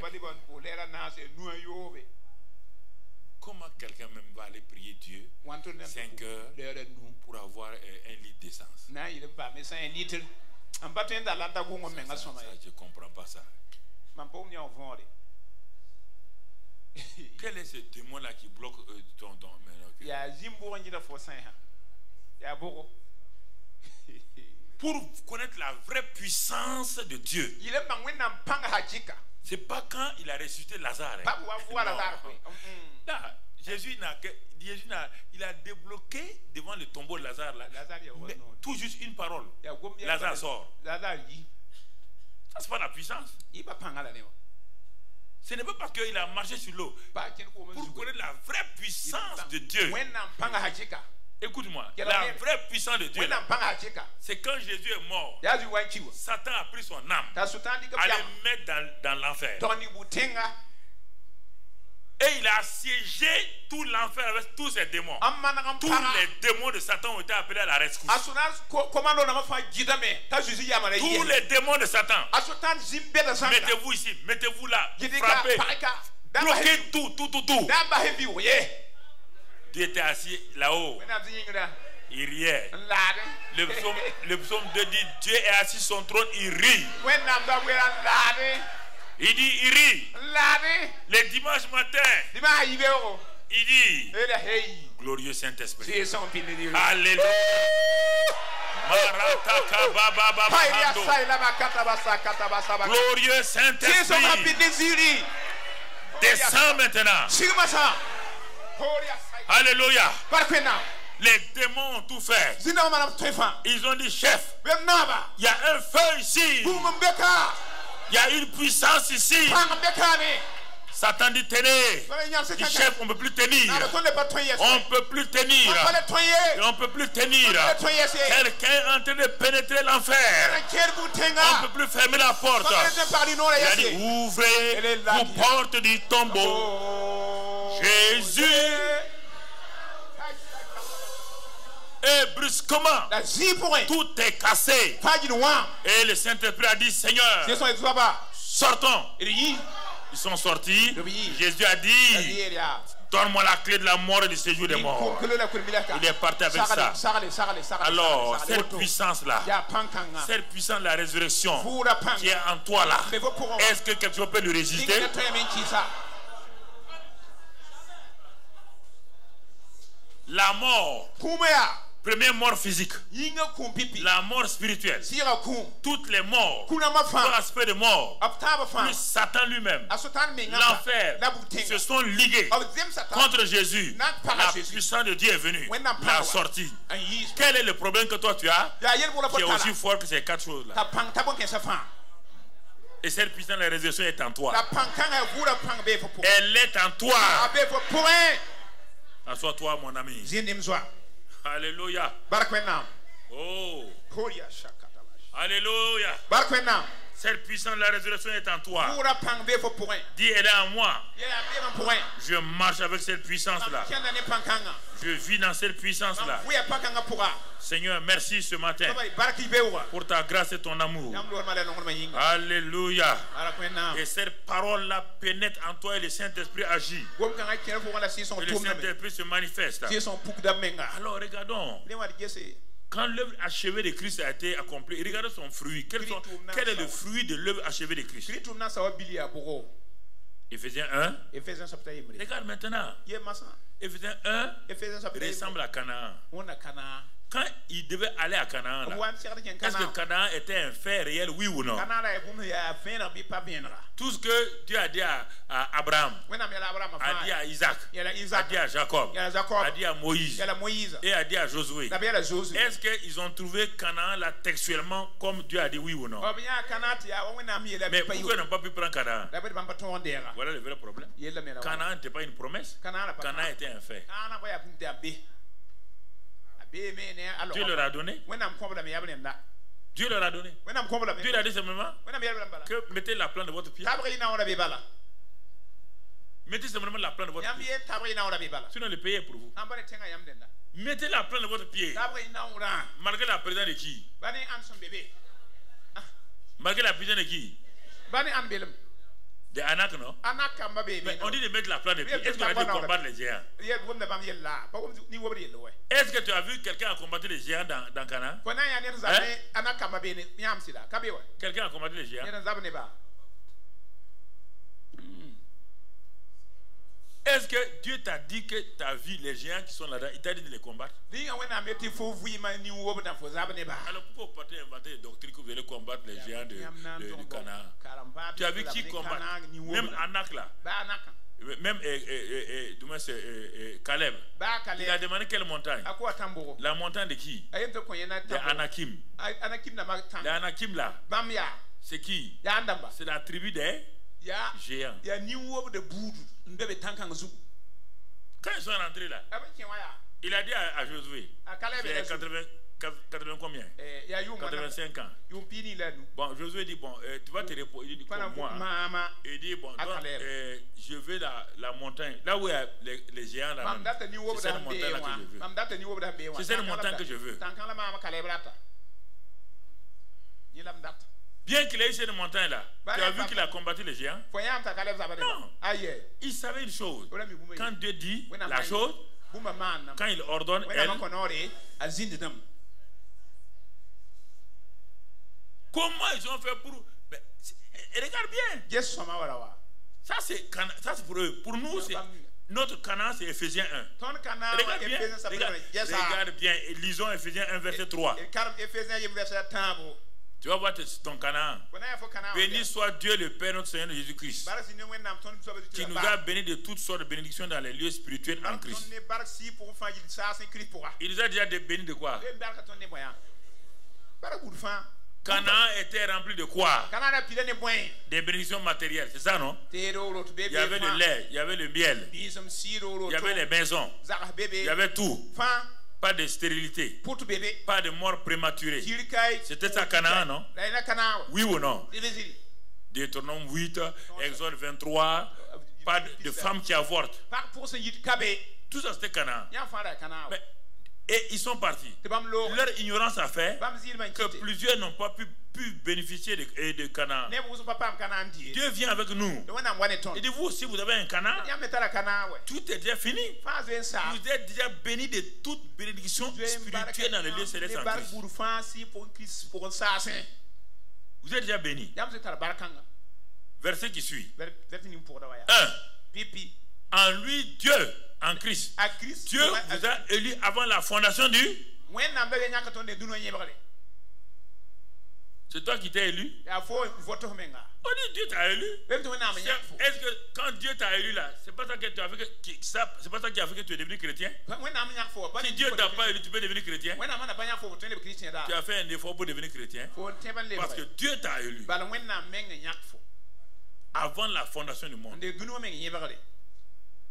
Comment quelqu'un même va aller prier Dieu 5 heures pour avoir un litre d'essence? Je ne comprends pas ça. Quel est ce démon-là qui bloque ton pour connaître la vraie puissance de Dieu, c'est pas quand il a ressuscité Lazare. Là, Jésus il a débloqué devant le tombeau de Lazare là, mais tout juste une parole. Lazare sort. Ça c'est pas la puissance. Ce n'est pas parce qu'il a marché sur l'eau. Pour connaître la vraie puissance de Dieu. Écoute-moi, la vraie puissance de Dieu, c'est quand Jésus est mort, Satan a pris son âme, à le mettre dans l'enfer. Et il a assiégé tout l'enfer avec tous ses démons. Tous les démons de Satan ont été appelés à la rescousse. Tous les démons de Satan. Mettez-vous ici, mettez-vous là, frappez, bloquez tout. Dieu était assis là-haut. Il riait. Le psaume 2 dit Dieu est assis sur son trône, il rit. Il dit, il rit. Les dimanches matin, il dit, glorieux Saint-Esprit. Alléluia. Glorieux Saint-Esprit. Descends maintenant. Alléluia. Les démons ont tout fait. Ils ont dit, chef, il y a un feu ici. Il y a une puissance ici. Satan dit tenez. Dit chef, on ne peut plus tenir. On ne peut plus tenir. On ne peut plus tenir. Quelqu'un est en train de pénétrer l'enfer. On ne peut plus fermer la porte. Il a dit ouvrez vos portes du tombeau. Jésus. Et brusquement, tout est cassé. Et le Saint-Esprit a dit, Seigneur, sortons. Ils sont sortis. Jésus a dit, donne-moi la clé de la mort et du séjour des morts. Il est parti avec ça. Alors, cette puissance-là, cette puissance de la résurrection qui est en toi là, est-ce que quelque chose peut lui résister? La mort, première mort physique, la mort spirituelle, toutes les morts, tout aspect de mort, plus Satan lui-même, l'enfer, se sont ligués contre Jésus. La puissance de Dieu est venue, l'a sortie. Quel est le problème que toi tu as, qui est aussi fort que ces 4 choses-là? Et cette puissance de la résurrection est en toi. Elle est en toi. Assois-toi, mon ami. Alléluia. Oh. Alléluia. Cette puissance de la résurrection est en toi. Dis, elle est en moi. Je marche avec cette puissance-là. Je vis dans cette puissance-là. Seigneur, merci ce matin pour ta grâce et ton amour. Alléluia. Et cette parole-là pénètre en toi et le Saint-Esprit agit. Et le Saint-Esprit se manifeste. Alors regardons. Quand l'œuvre achevée de Christ a été accomplie, regardez son fruit. Quel est le fruit de l'œuvre achevée de Christ? Éphésiens 1. Regarde maintenant. Éphésiens 1 ressemble à Canaan. quand il devait aller à Canaan, est-ce que Canaan était un fait réel, oui ou non? Tout ce que Dieu a dit à Abraham, a dit à Isaac, a dit à Jacob, a dit à Moïse et a dit à Josué, est-ce qu'ils ont trouvé Canaan là textuellement comme Dieu a dit, oui ou non? Mais pourquoi ils n'ont pas pu prendre Canaan? Voilà le vrai problème. Canaan n'était pas une promesse, Canaan était un fait. Dieu leur a donné. Dieu leur a donné. Dieu leur a dit simplement que mettez la plante de votre pied. Mettez simplement la plante de votre pied. Sinon le pays est pour vous. Mettez la plante de votre pied. Malgré la présence de qui? Malgré la présence de qui? De Anak, non? Mais on dit de mettre la plante de pied. Est-ce qu'on a dû combattre les géants? Est-ce que tu as vu quelqu'un combattre les géants dans Canaan? Quelqu'un a combattu les géants? Est-ce que Dieu t'a dit que tu as vu les géants qui sont là-dedans? Il t'a dit de les combattre? Alors pourquoi vous partez inventer des doctrines que vous allez combattre les géants de Canaan? Tu as vu qui combat? Même Anak là. Même Caleb. Il a demandé quelle montagne? La montagne de qui? De Anakim. Les Anakim là. C'est qui? C'est la tribu des géants. Quand ils sont rentrés là, il a dit à Josué, c'est 80 combien? 85 ans. Bon, Josué dit, bon, tu vas te reposer. Il dit, comme moi. Il dit, bon, donc, je veux la montagne. Là où il y a les géants là, c'est cette montagne là que je veux. C'est cette montagne que je veux. Bien qu'il ait eu cette montagne là, tu as vu qu'il a combattu les géants? Non. Il savait une chose. Quand Dieu dit la chose, quand il ordonne, comment ils ont fait pour... Mais, regarde bien. Ça c'est pour eux. Pour nous, notre Canaan c'est Ephésiens 1. Regarde bien. Lisons Ephésiens 1 verset 3. Tu vas voir ton Canaan. Béni soit Dieu le Père notre Seigneur Jésus-Christ, qui nous a bénis de toutes sortes de bénédictions dans les lieux spirituels en Christ. Il nous a déjà bénis de quoi? Canaan était rempli de quoi? Des bénédictions matérielles, c'est ça, non? Il y avait le lait, il y avait le miel, il y avait les maisons, il y avait tout. Pas de stérilité, pas de mort prématurée. C'était ça Canaan, non? Oui ou non? Deutéronome 8, Exode 23, pas de femmes qui avortent. Tout ça c'était Canaan. Et ils sont partis. Leur ignorance a fait que plusieurs n'ont pas pu bénéficier de Canaan. Dieu vient avec nous. Il dit, vous aussi vous avez un Canaan. Tout est déjà fini. Vous êtes déjà bénis de toute bénédiction spirituelle dans le lieu céleste en Christ. Vous êtes déjà bénis. Verset qui suit. 1. En lui, Dieu, en Christ, Dieu vous a élu avant la fondation du... C'est toi qui t'es élu? On dit Dieu t'a élu. Est-ce que quand Dieu t'a élu là, c'est pas ça que tu as fait c'est pas ça qui a fait que tu es devenu chrétien? Si Dieu t'a pas élu, tu peux devenir chrétien? Tu as fait un effort pour devenir chrétien? Parce que Dieu t'a élu avant la fondation du monde.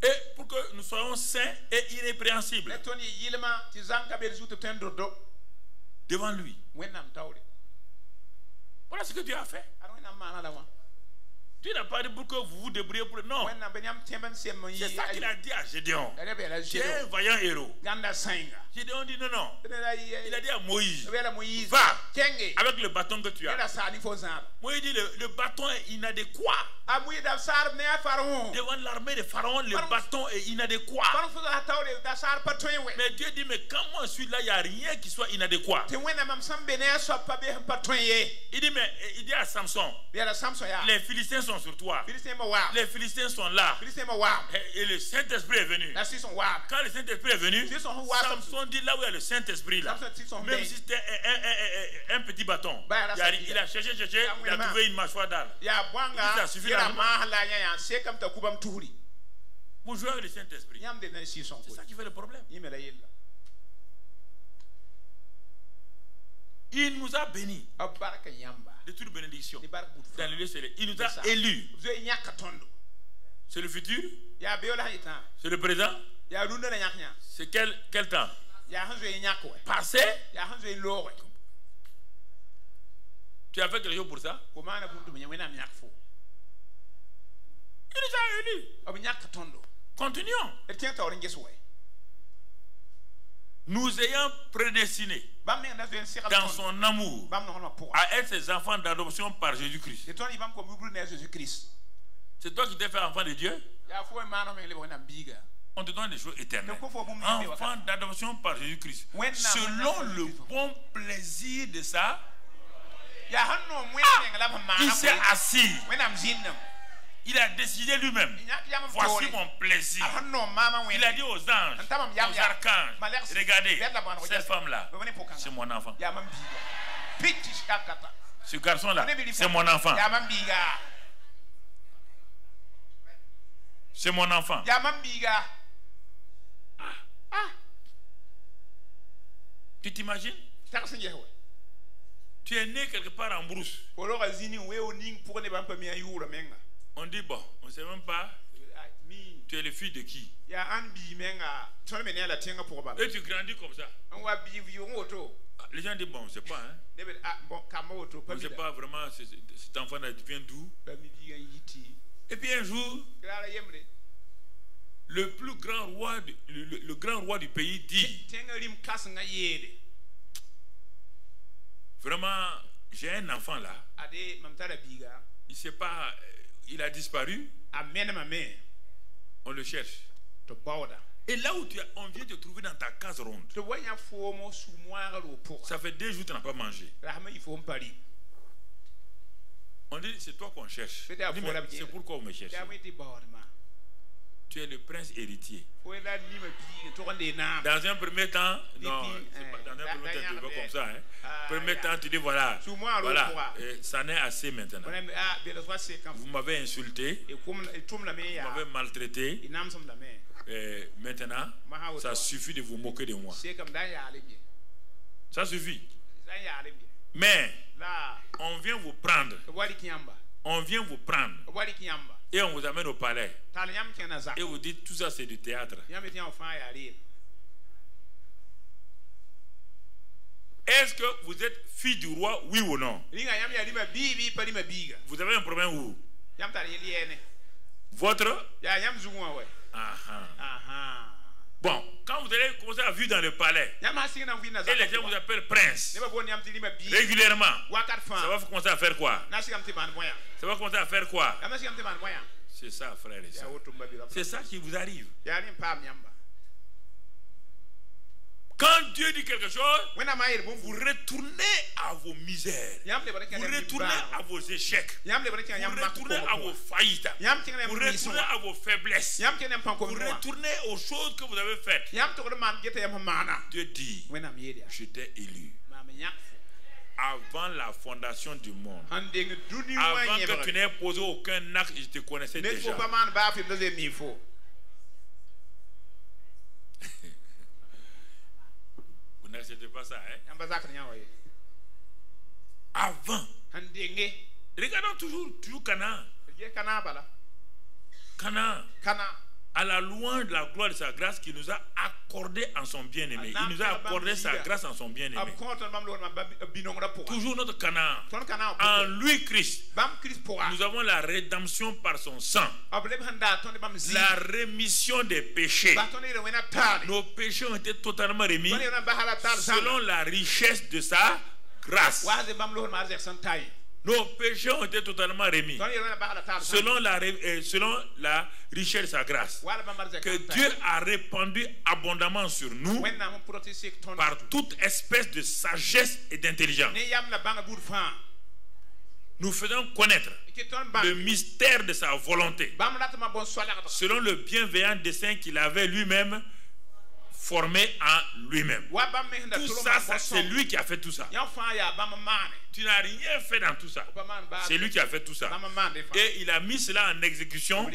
Et pour que nous soyons saints et irrépréhensibles devant lui. Voilà ce que Dieu a fait. Dieu n'a pas dit pour que vous vous débrouillez pour... Non. C'est ça qu'il a dit à Gédéon. Tu es un vaillant héros. Gédéon dit non. Il a dit à Moïse, va avec le bâton que tu as. Moïse dit le bâton est inadéquat. Devant l'armée de Pharaon, le bâton est inadéquat. Mais Dieu dit, mais quand moi je suis là, il n'y a rien qui soit inadéquat. Il dit à Samson, les Philistins sont
sont sur toi. Les Philistins sont là. Et le Saint-Esprit est venu. Quand le Saint-Esprit est venu, Samson dit là où il y a le Saint-Esprit là. Même si c'était un petit bâton, il a cherché, il a trouvé une mâchoire d'arbre. Ça suffit largement. Vous jouez avec le Saint-Esprit. C'est ça qui fait le problème. Il nous a bénis de toute bénédiction dans le lieu céleste. Il nous a élus. C'est le futur. C'est le présent. C'est quel temps? Passé. Tu as fait quelque chose pour ça? Il nous a élus. Continuons. Nous ayant prédestinés dans son amour à être ses enfants d'adoption par Jésus-Christ. C'est toi qui t'es fait enfant de Dieu. On te donne des choses éternelles. Enfant d'adoption par Jésus-Christ. Selon le bon plaisir de ça. Il s'est assis. Il a décidé lui-même. Voici mon plaisir. Il a dit aux anges, aux archanges, regardez, cette femme-là, c'est mon enfant. Ce garçon-là, c'est mon enfant. C'est mon enfant. Tu t'imagines? Tu es né quelque part en brousse. On dit bon, on ne sait même pas. Tu es le fils de qui? Et tu grandis comme ça. Les gens disent bon, on ne sait pas. On ne sait pas vraiment cet enfant-là vient d'où. Et puis un jour, le plus grand roi, le grand roi du pays dit vraiment, j'ai un enfant là. Il ne sait pas. Il a disparu. On le cherche. Et là où on vient te trouver dans ta case ronde. Ça fait 2 jours que tu n'as pas mangé. On dit c'est toi qu'on cherche. C'est pourquoi on me cherche. Tu es le prince héritier. Dans un premier temps, non, dans un premier temps, tu vas comme ça. Premier temps, tu dis voilà, ça n'est assez maintenant. Vous m'avez insulté, vous m'avez maltraité. Maintenant, ça suffit de vous moquer de moi. Ça suffit. Mais on vient vous prendre. On vient vous prendre. Et on vous amène au palais. Et vous dites tout ça c'est du théâtre. Est-ce que vous êtes fille du roi, oui ou non? Vous avez un problème où? Votre? Bon, quand vous allez commencer à vivre dans le palais, et les gens vous appellent prince, régulièrement, ça va commencer à faire quoi? Ça va commencer à faire quoi? C'est ça, frère et soeur. C'est ça qui vous arrive. Quand Dieu dit quelque chose, vous retournez à vos misères. Vous retournez à vos échecs. Vous retournez à vos faillites. Vous retournez à vos faiblesses. Vous retournez aux choses que vous avez faites. Dieu dit, je t'ai élu. Avant la fondation du monde. Avant que tu n'aies posé aucun acte, je te connaissais déjà. Vous n'acceptez pas ça, hein? Avant. Regardons toujours Canaan. Canaan. À la louange de la gloire de sa grâce qu'il nous a accordé en son bien-aimé. Il nous a accordé sa grâce en son bien-aimé. Toujours notre Canaan. En lui, Christ, nous avons la rédemption par son sang. La rémission des péchés. Nos péchés ont été totalement remis selon la richesse de sa grâce. Nos péchés ont été totalement remis selon la richesse de sa grâce que Dieu a répandu abondamment sur nous par toute espèce de sagesse et d'intelligence.
nous faisons connaître le mystère de sa volonté, selon le bienveillant dessein qu'il avait lui-même formé en lui-même. Tout ça, c'est lui qui a fait tout ça. Tu n'as rien fait dans tout ça. C'est lui qui a fait tout ça. Et il a mis cela en exécution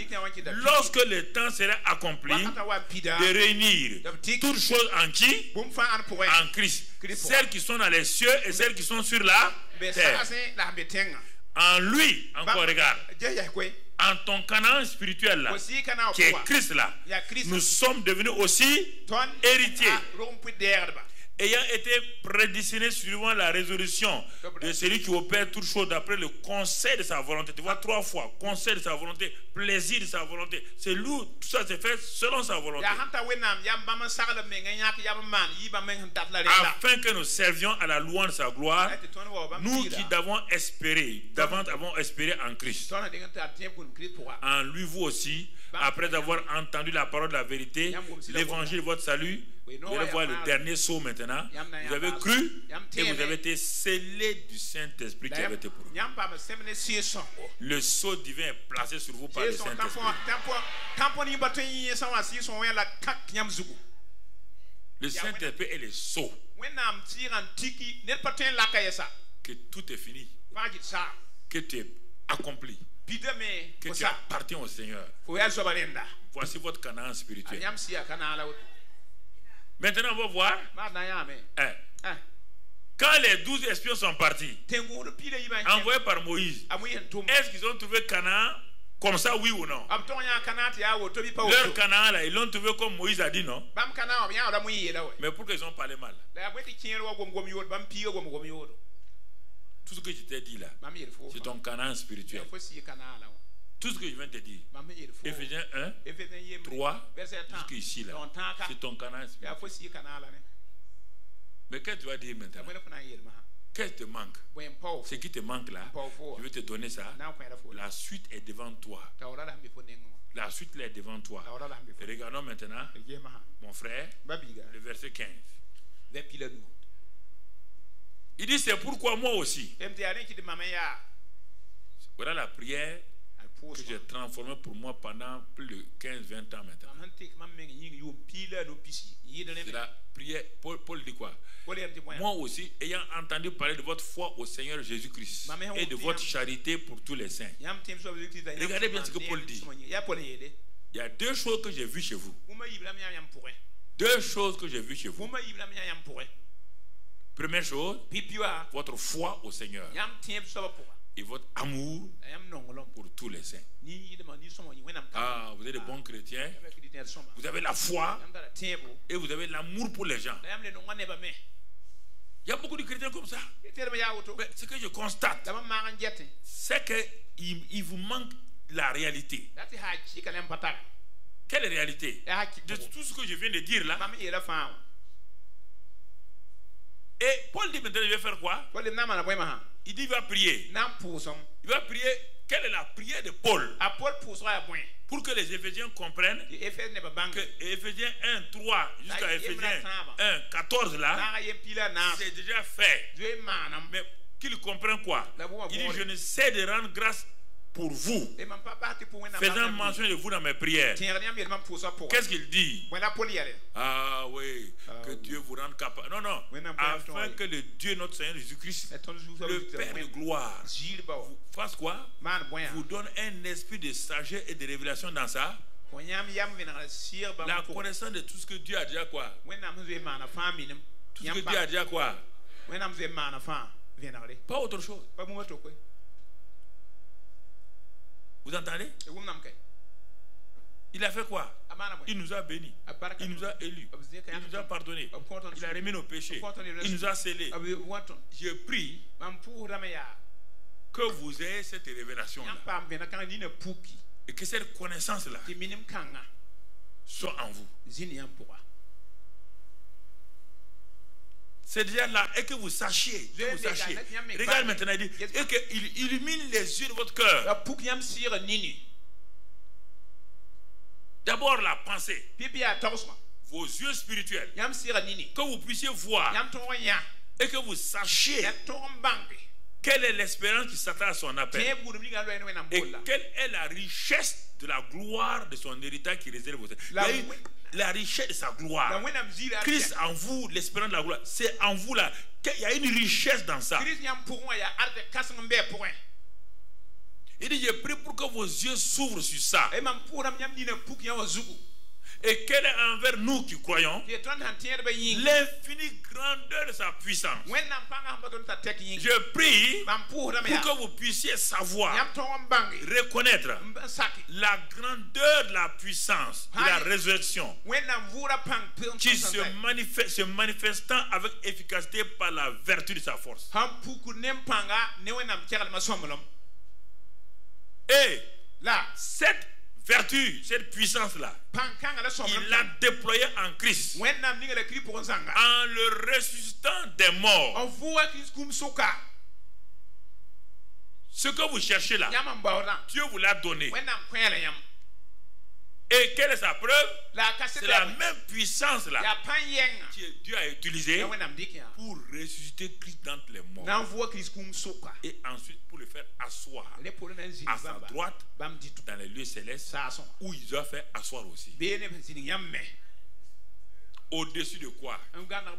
lorsque le temps sera accompli de réunir toutes choses en qui? En Christ. Celles qui sont dans les cieux et celles qui sont sur la terre. En lui, encore regarde. En ton Canaan spirituel là, qui est Christ là, nous sommes devenus aussi héritiers, ayant été prédestinés suivant la résolution de celui qui opère toutes choses d'après le conseil de sa volonté. Tu vois 3 fois, conseil de sa volonté, plaisir de sa volonté. C'est lui, tout ça s'est fait selon sa volonté. Afin que nous servions à la louange de sa gloire, nous qui avons espéré en Christ. En lui, vous aussi, après avoir entendu la parole de la vérité, l'évangile de votre salut, vous allez voir le dernier saut maintenant. Vous avez cru et vous avez été scellés du Saint-Esprit qui avait été pour vous. Le sceau divin est placé sur vous par le Saint-Esprit. Le Saint-Esprit est le sceau. Que tout est fini. Que tu es accompli. Que tu appartiens au Seigneur. Voici votre Canaan spirituel. Maintenant, on va voir. Quand les 12 espions sont partis, envoyés par Moïse, est-ce qu'ils ont trouvé Canaan comme ça, oui ou non? Leur Canaan, là, ils l'ont trouvé comme Moïse a dit, non? Mais pourquoi ils ont parlé mal? Tout ce que je t'ai dit là, c'est ton Canaan spirituel. Tout ce que je viens de te dire, Éphésiens 1, 3, jusqu'ici là, c'est ton Canaan spirituel. Mais qu'est-ce que tu vas dire maintenant? Qu'est-ce qui te manque? Ce qui te manque là, je vais te donner ça. La suite est devant toi. La suite là est devant toi. Et regardons maintenant, mon frère, le verset 15. Il dit, c'est pourquoi moi aussi. Voilà la prière que j'ai transformée pour moi pendant plus de 15-20 ans maintenant. C'est la prière. Paul dit quoi? Moi aussi, ayant entendu parler de votre foi au Seigneur Jésus-Christ et de votre charité pour tous les saints. Regardez bien ce que Paul dit. Il y a 2 choses que j'ai vues chez vous. 2 choses que j'ai vues chez vous. Première chose, votre foi au Seigneur et votre amour pour tous les saints. Ah, vous êtes de bons chrétiens. Vous avez la foi et vous avez l'amour pour les gens. Il y a beaucoup de chrétiens comme ça. Mais ce que je constate, c'est qu'il vous manque la réalité. Quelle réalité? De tout ce que je viens de dire là. Et Paul dit maintenant, il va faire quoi? Il dit, il va prier. Il va prier. Quelle est la prière de Paul? Pour que les Éphésiens comprennent que Éphésiens 1, 3 jusqu'à Éphésiens 1, 14 là, c'est déjà fait. Mais qu'ils comprennent quoi? Il dit, je ne sais de rendre grâce pour vous, faisant mention de vous dans mes prières. Qu'est-ce qu'il dit? Ah oui, que Dieu vous rende capable. Non, non. Afin que le Dieu, notre Seigneur Jésus-Christ, le Père de gloire, vous fasse quoi? Vous donne un esprit de sagesse et de révélation dans ça. La connaissance de tout ce que Dieu a déjà quoi? Tout ce que Dieu a déjà quoi? Pas autre chose. Vous entendez? Il a fait quoi? Il nous a bénis. Il nous a élus. Il nous a pardonné. Il a remis nos péchés. Il nous a scellés. Je prie que vous ayez cette révélation-là. Et que cette connaissance-là soit en vous. C'est déjà là. Et que vous sachiez. Regarde maintenant, il dit. Et qu'il illumine les yeux de votre cœur. D'abord la pensée. Vos yeux spirituels. Que vous puissiez voir. Et que vous sachiez
quelle est l'espérance qui s'attend à son appel? Et quelle est la richesse de la gloire de son héritage qui réserve au la richesse de sa gloire. Christ en vous, l'espérance de la gloire. C'est en vous là. Il y a une richesse dans ça. Il dit, je prie pour que vos yeux s'ouvrent sur ça. Et quel est envers nous qui croyons l'infinie grandeur de sa puissance. Je prie pour que vous puissiez savoir, reconnaître la grandeur de la puissance de la résurrection qui se manifestant avec efficacité par la vertu de sa force. Et là, cette vertu, cette puissance-là, il l'a déployée en Christ en le ressuscitant des morts. Ce que vous cherchez là, Dieu vous l'a donné. Et quelle est sa preuve? C'est la même puissance là que Dieu a utilisée pour ressusciter Christ d'entre les morts. Et ensuite pour le faire asseoir à sa droite dans les lieux célestes où il doit faire asseoir aussi. Au-dessus de quoi?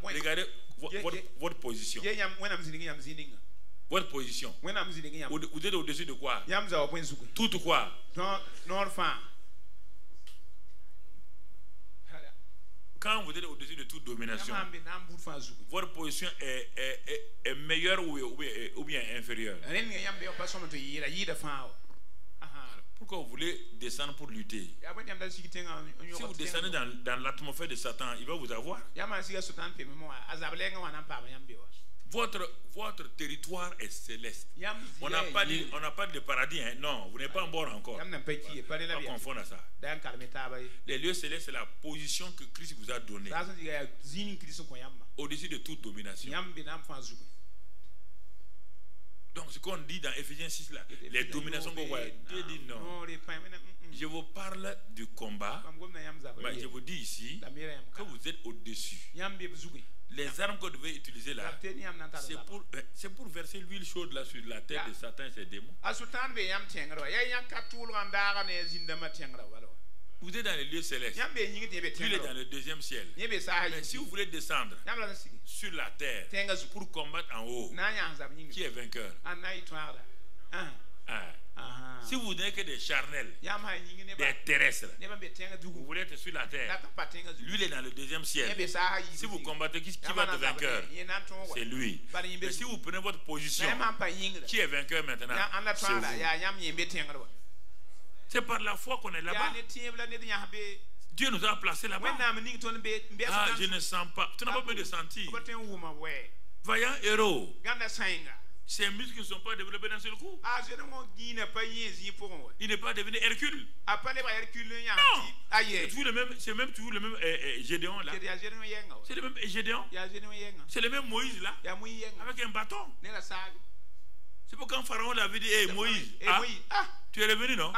Regardez votre position. Votre position. Vous êtes au-dessus de quoi? Tout quoi? Quand vous êtes au-dessus de toute domination, votre position est meilleure ou bien inférieure? Pourquoi vous voulez descendre pour lutter? Si vous descendez dans l'atmosphère de Satan, il va vous avoir. Votre territoire est céleste. On n'a pas dit de paradis, hein? Non, vous n'êtes pas en bord encore. Pas confondre à ça. Les lieux célestes, c'est la position que Christ vous a donnée au-dessus de toute domination. Donc ce qu'on dit dans Ephésiens 6 là, les dominations qu'on voit, Dieu dit non. Je vous parle du combat, mais je vous dis ici que vous êtes au-dessus. Les armes que vous devez utiliser là, c'est pour verser l'huile chaude là sur la tête de Satan et ses démons. Vous êtes dans les lieux célestes. Lui est dans le deuxième ciel. Mais si vous voulez descendre sur la terre pour combattre en haut, qui est vainqueur? Si vous n'êtes que des charnels, des terrestres, vous voulez être sur la terre, lui il est dans le deuxième ciel. Si vous combattez, qui va être vainqueur? C'est lui. Mais si vous prenez votre position, qui est vainqueur maintenant? C'est vous. C'est par la foi qu'on est là-bas. Dieu nous a placés là-bas. Ah, je ne sens pas. Tu n'as pas besoin de sentir. Vaillant héros. Ces muscles ne sont pas développés d'un seul coup. Il n'est pas devenu Hercule. Non. C'est même toujours le même Gédéon là. C'est le même Gédéon. C'est le même Moïse là. Avec un bâton. C'est pourquoi quand Pharaon l'avait dit, hey, Moïse, tu es revenu, non?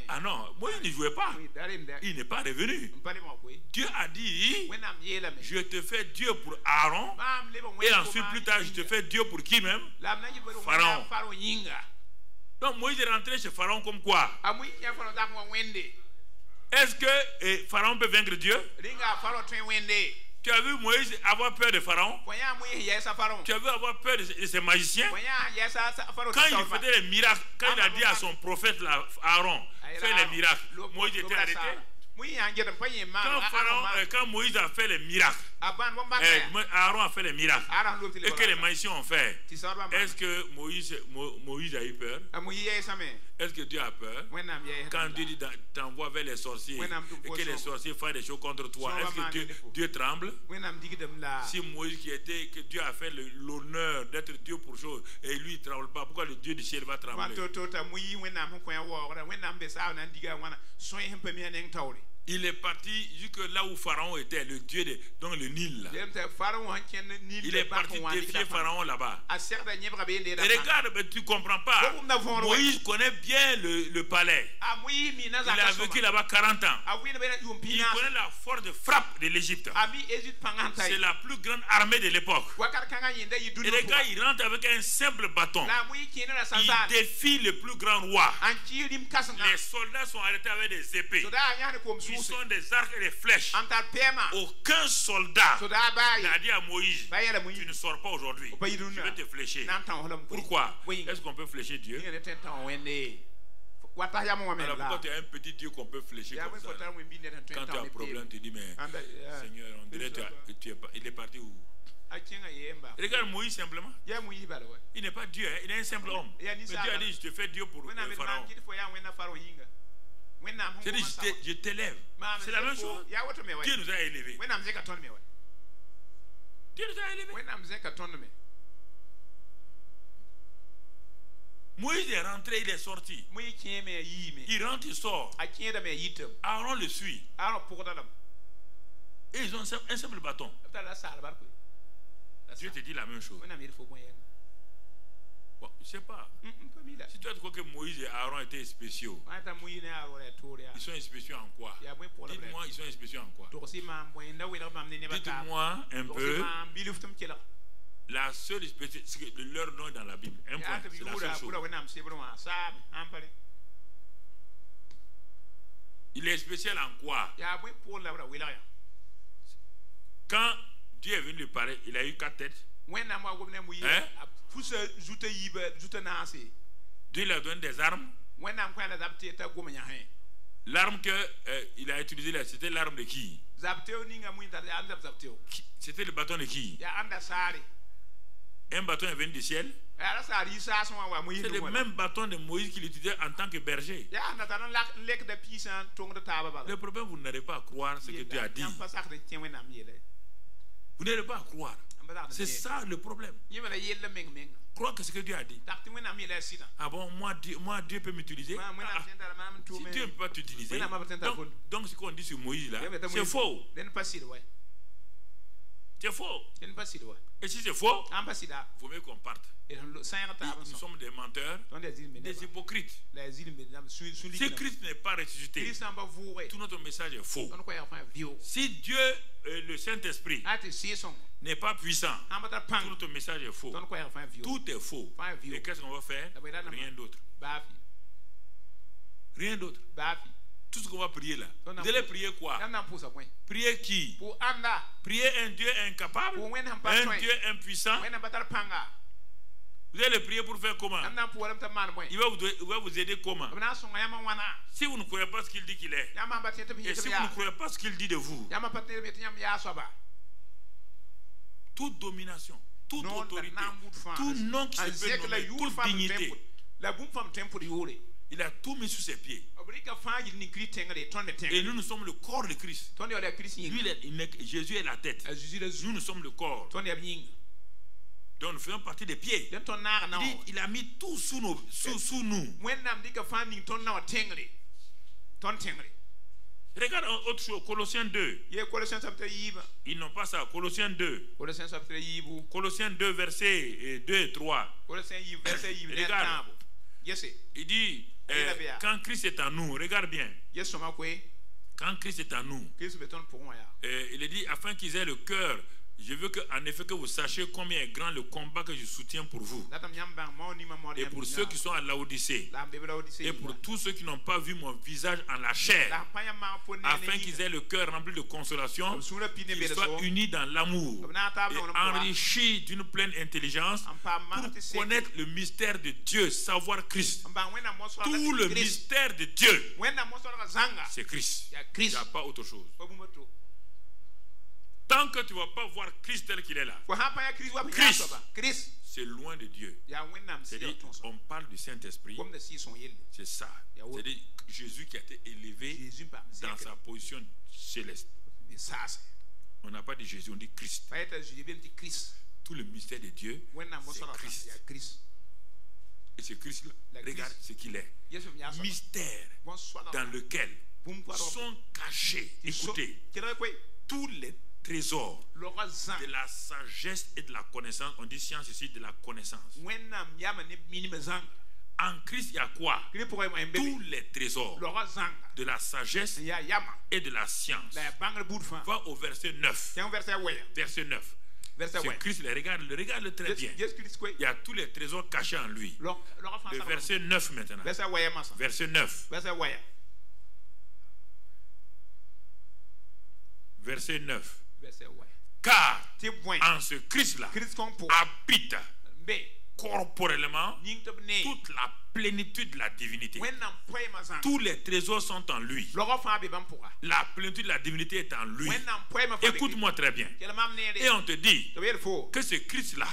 Ah non, Moïse ne jouait pas. Il n'est pas revenu. Dieu a dit, je te fais Dieu pour Aaron. Et ensuite, plus tard, je te fais Dieu pour qui même? Pharaon. Donc Moïse est rentré chez Pharaon comme quoi? Est-ce que Pharaon peut vaincre Dieu? Tu as vu Moïse avoir peur de Pharaon? Tu as vu avoir peur de ses magiciens? Quand il faisait les miracles, quand il a dit à son prophète là, Aaron, fais les miracles, Moïse était arrêté. Quand Moïse a fait les miracles, Aaron a fait les miracles, et que les magiciens ont fait, est-ce que Moïse a eu peur? Est-ce que Dieu a peur? Quand Dieu dit t'envoie vers les sorciers et que les sorciers fassent des choses contre toi, est-ce que Dieu tremble? Si Moïse que Dieu a fait l'honneur d'être Dieu pour chose et lui il ne tremble pas, pourquoi le Dieu du ciel va trembler?
Il est parti jusque là où Pharaon était, le dieu de donc le Nil. Il est parti défier Pharaon là-bas. Et regarde, mais tu ne comprends pas. Moïse connaît bien le palais. Il a vécu là-bas 40 ans. Il connaît la force de frappe de l'Égypte. C'est la plus grande armée de l'époque. Et les gars, ils rentrent avec un simple bâton. Ils défient le plus grand roi. Les soldats sont arrêtés avec des épées. Ils sont des arcs et des flèches. Aucun soldat n'a dit à Moïse, tu ne sors pas aujourd'hui, je vais te flécher. Pourquoi? Est-ce qu'on peut flécher Dieu? Alors pourquoi tu as un petit Dieu qu'on peut flécher comme ça? Quand tu as un problème, tu dis, mais Seigneur, on dirait il est parti où? Regarde Moïse simplement. Il n'est pas Dieu, il est un simple homme. Mais Dieu a dit, je te fais Dieu pour le Pharaon. C'est dit, je t'élève. C'est la même chose. Dieu nous a élevés. Dieu nous a élevés. Moïse est rentré, il est sorti. Il rentre, il sort. Aaron le suit. Et ils ont un simple bâton. Dieu te dit la même chose. Bon, je ne sais pas. Si toi tu crois que Moïse et Aaron étaient spéciaux, ils sont spéciaux en quoi? Dites-moi, ils sont spéciaux en quoi? Dites-moi un peu. La seule spécialité, c'est que leur nom est dans la Bible. Un point, c'est la seule chose. Il est spécial en quoi? Quand Dieu est venu lui parler, il a eu 4 têtes. Hein? Dieu lui a donné des armes. L'arme qu'il a utilisée là, c'était l'arme de qui? C'était le bâton de qui? Un bâton est venu du ciel. C'est le même bâton de Moïse qu'il utilisait en tant que berger. Le problème, vous n'arrivez pas à croire ce que Dieu a dit. Vous n'arrivez pas à croire. C'est ça le problème. Croire que ce que Dieu a dit. Ah bon, moi Dieu peut m'utiliser. Si Dieu ne peut pas t'utiliser, donc ce qu'on dit sur Moïse là, c'est faux. C'est faux. Et si c'est faux, il vaut mieux qu'on parte. Nous sommes des menteurs, des hypocrites. Si Christ n'est pas ressuscité, tout notre message est faux. Si Dieu, le Saint-Esprit, n'est pas puissant, tout notre message est faux. Tout est faux. Et qu'est-ce qu'on va faire? Rien d'autre. Rien d'autre. Tout ce qu'on va prier là. Vous allez prier quoi? Prier qui? Prier un Dieu incapable, un Dieu impuissant. Vous allez prier pour faire comment? Il va vous aider comment? Si vous ne croyez pas ce qu'il dit qu'il est, et si vous ne croyez pas ce qu'il dit de vous, toute domination, toute autorité, tout nom qui se peut nommer, toute dignité, il a tout mis sous ses pieds. Et nous sommes le corps de Christ. Jésus est la tête. Nous sommes le corps. Donc nous faisons partie des pieds. Il a mis tout sous nous. Regarde autre chose, Colossiens 2. Ils n'ont pas ça. Colossiens 2. Colossiens 2, versets 2 et 3. Regarde. Il dit, quand Christ est en nous, regarde bien. Quand Christ est en nous, il est dit, afin qu'ils aient le cœur. Je veux en effet que vous sachiez combien est grand le combat que je soutiens pour vous. Et pour ceux qui sont à Laodicée. Et pour tous ceux qui n'ont pas vu mon visage en la chair. Afin qu'ils aient le cœur rempli de consolation. Qu'ils soient unis dans l'amour. Et enrichis d'une pleine intelligence. Pour connaître le mystère de Dieu. Savoir Christ. Tout le mystère de Dieu. C'est Christ. Il n'y a pas autre chose. Tant que tu ne vas pas voir Christ tel qu'il est là, Christ, c'est loin de Dieu. C'est-à-dire, on parle du Saint-Esprit. C'est ça. C'est-à-dire Jésus qui a été élevé dans sa position céleste. On n'a pas dit Jésus, on dit Christ. Tout le mystère de Dieu, c'est Christ. Et c'est Christ, regarde ce qu'il est. Mystère dans lequel sont cachés. Écoutez, tous les trésors de la sagesse et de la connaissance, on dit science ici, de la connaissance. En Christ, il y a quoi? Tous les trésors de la sagesse et de la science. Va au verset 9. Verset 9. C'est Christ, regarde très bien. Il y a tous les trésors cachés en lui. Le verset 9 maintenant. Verset 9. Verset 9. Car en ce Christ-là habite corporellement toute la plénitude de la divinité. Tous les trésors sont en lui. La plénitude de la divinité est en lui. Écoute-moi très bien. Et on te dit que ce Christ-là,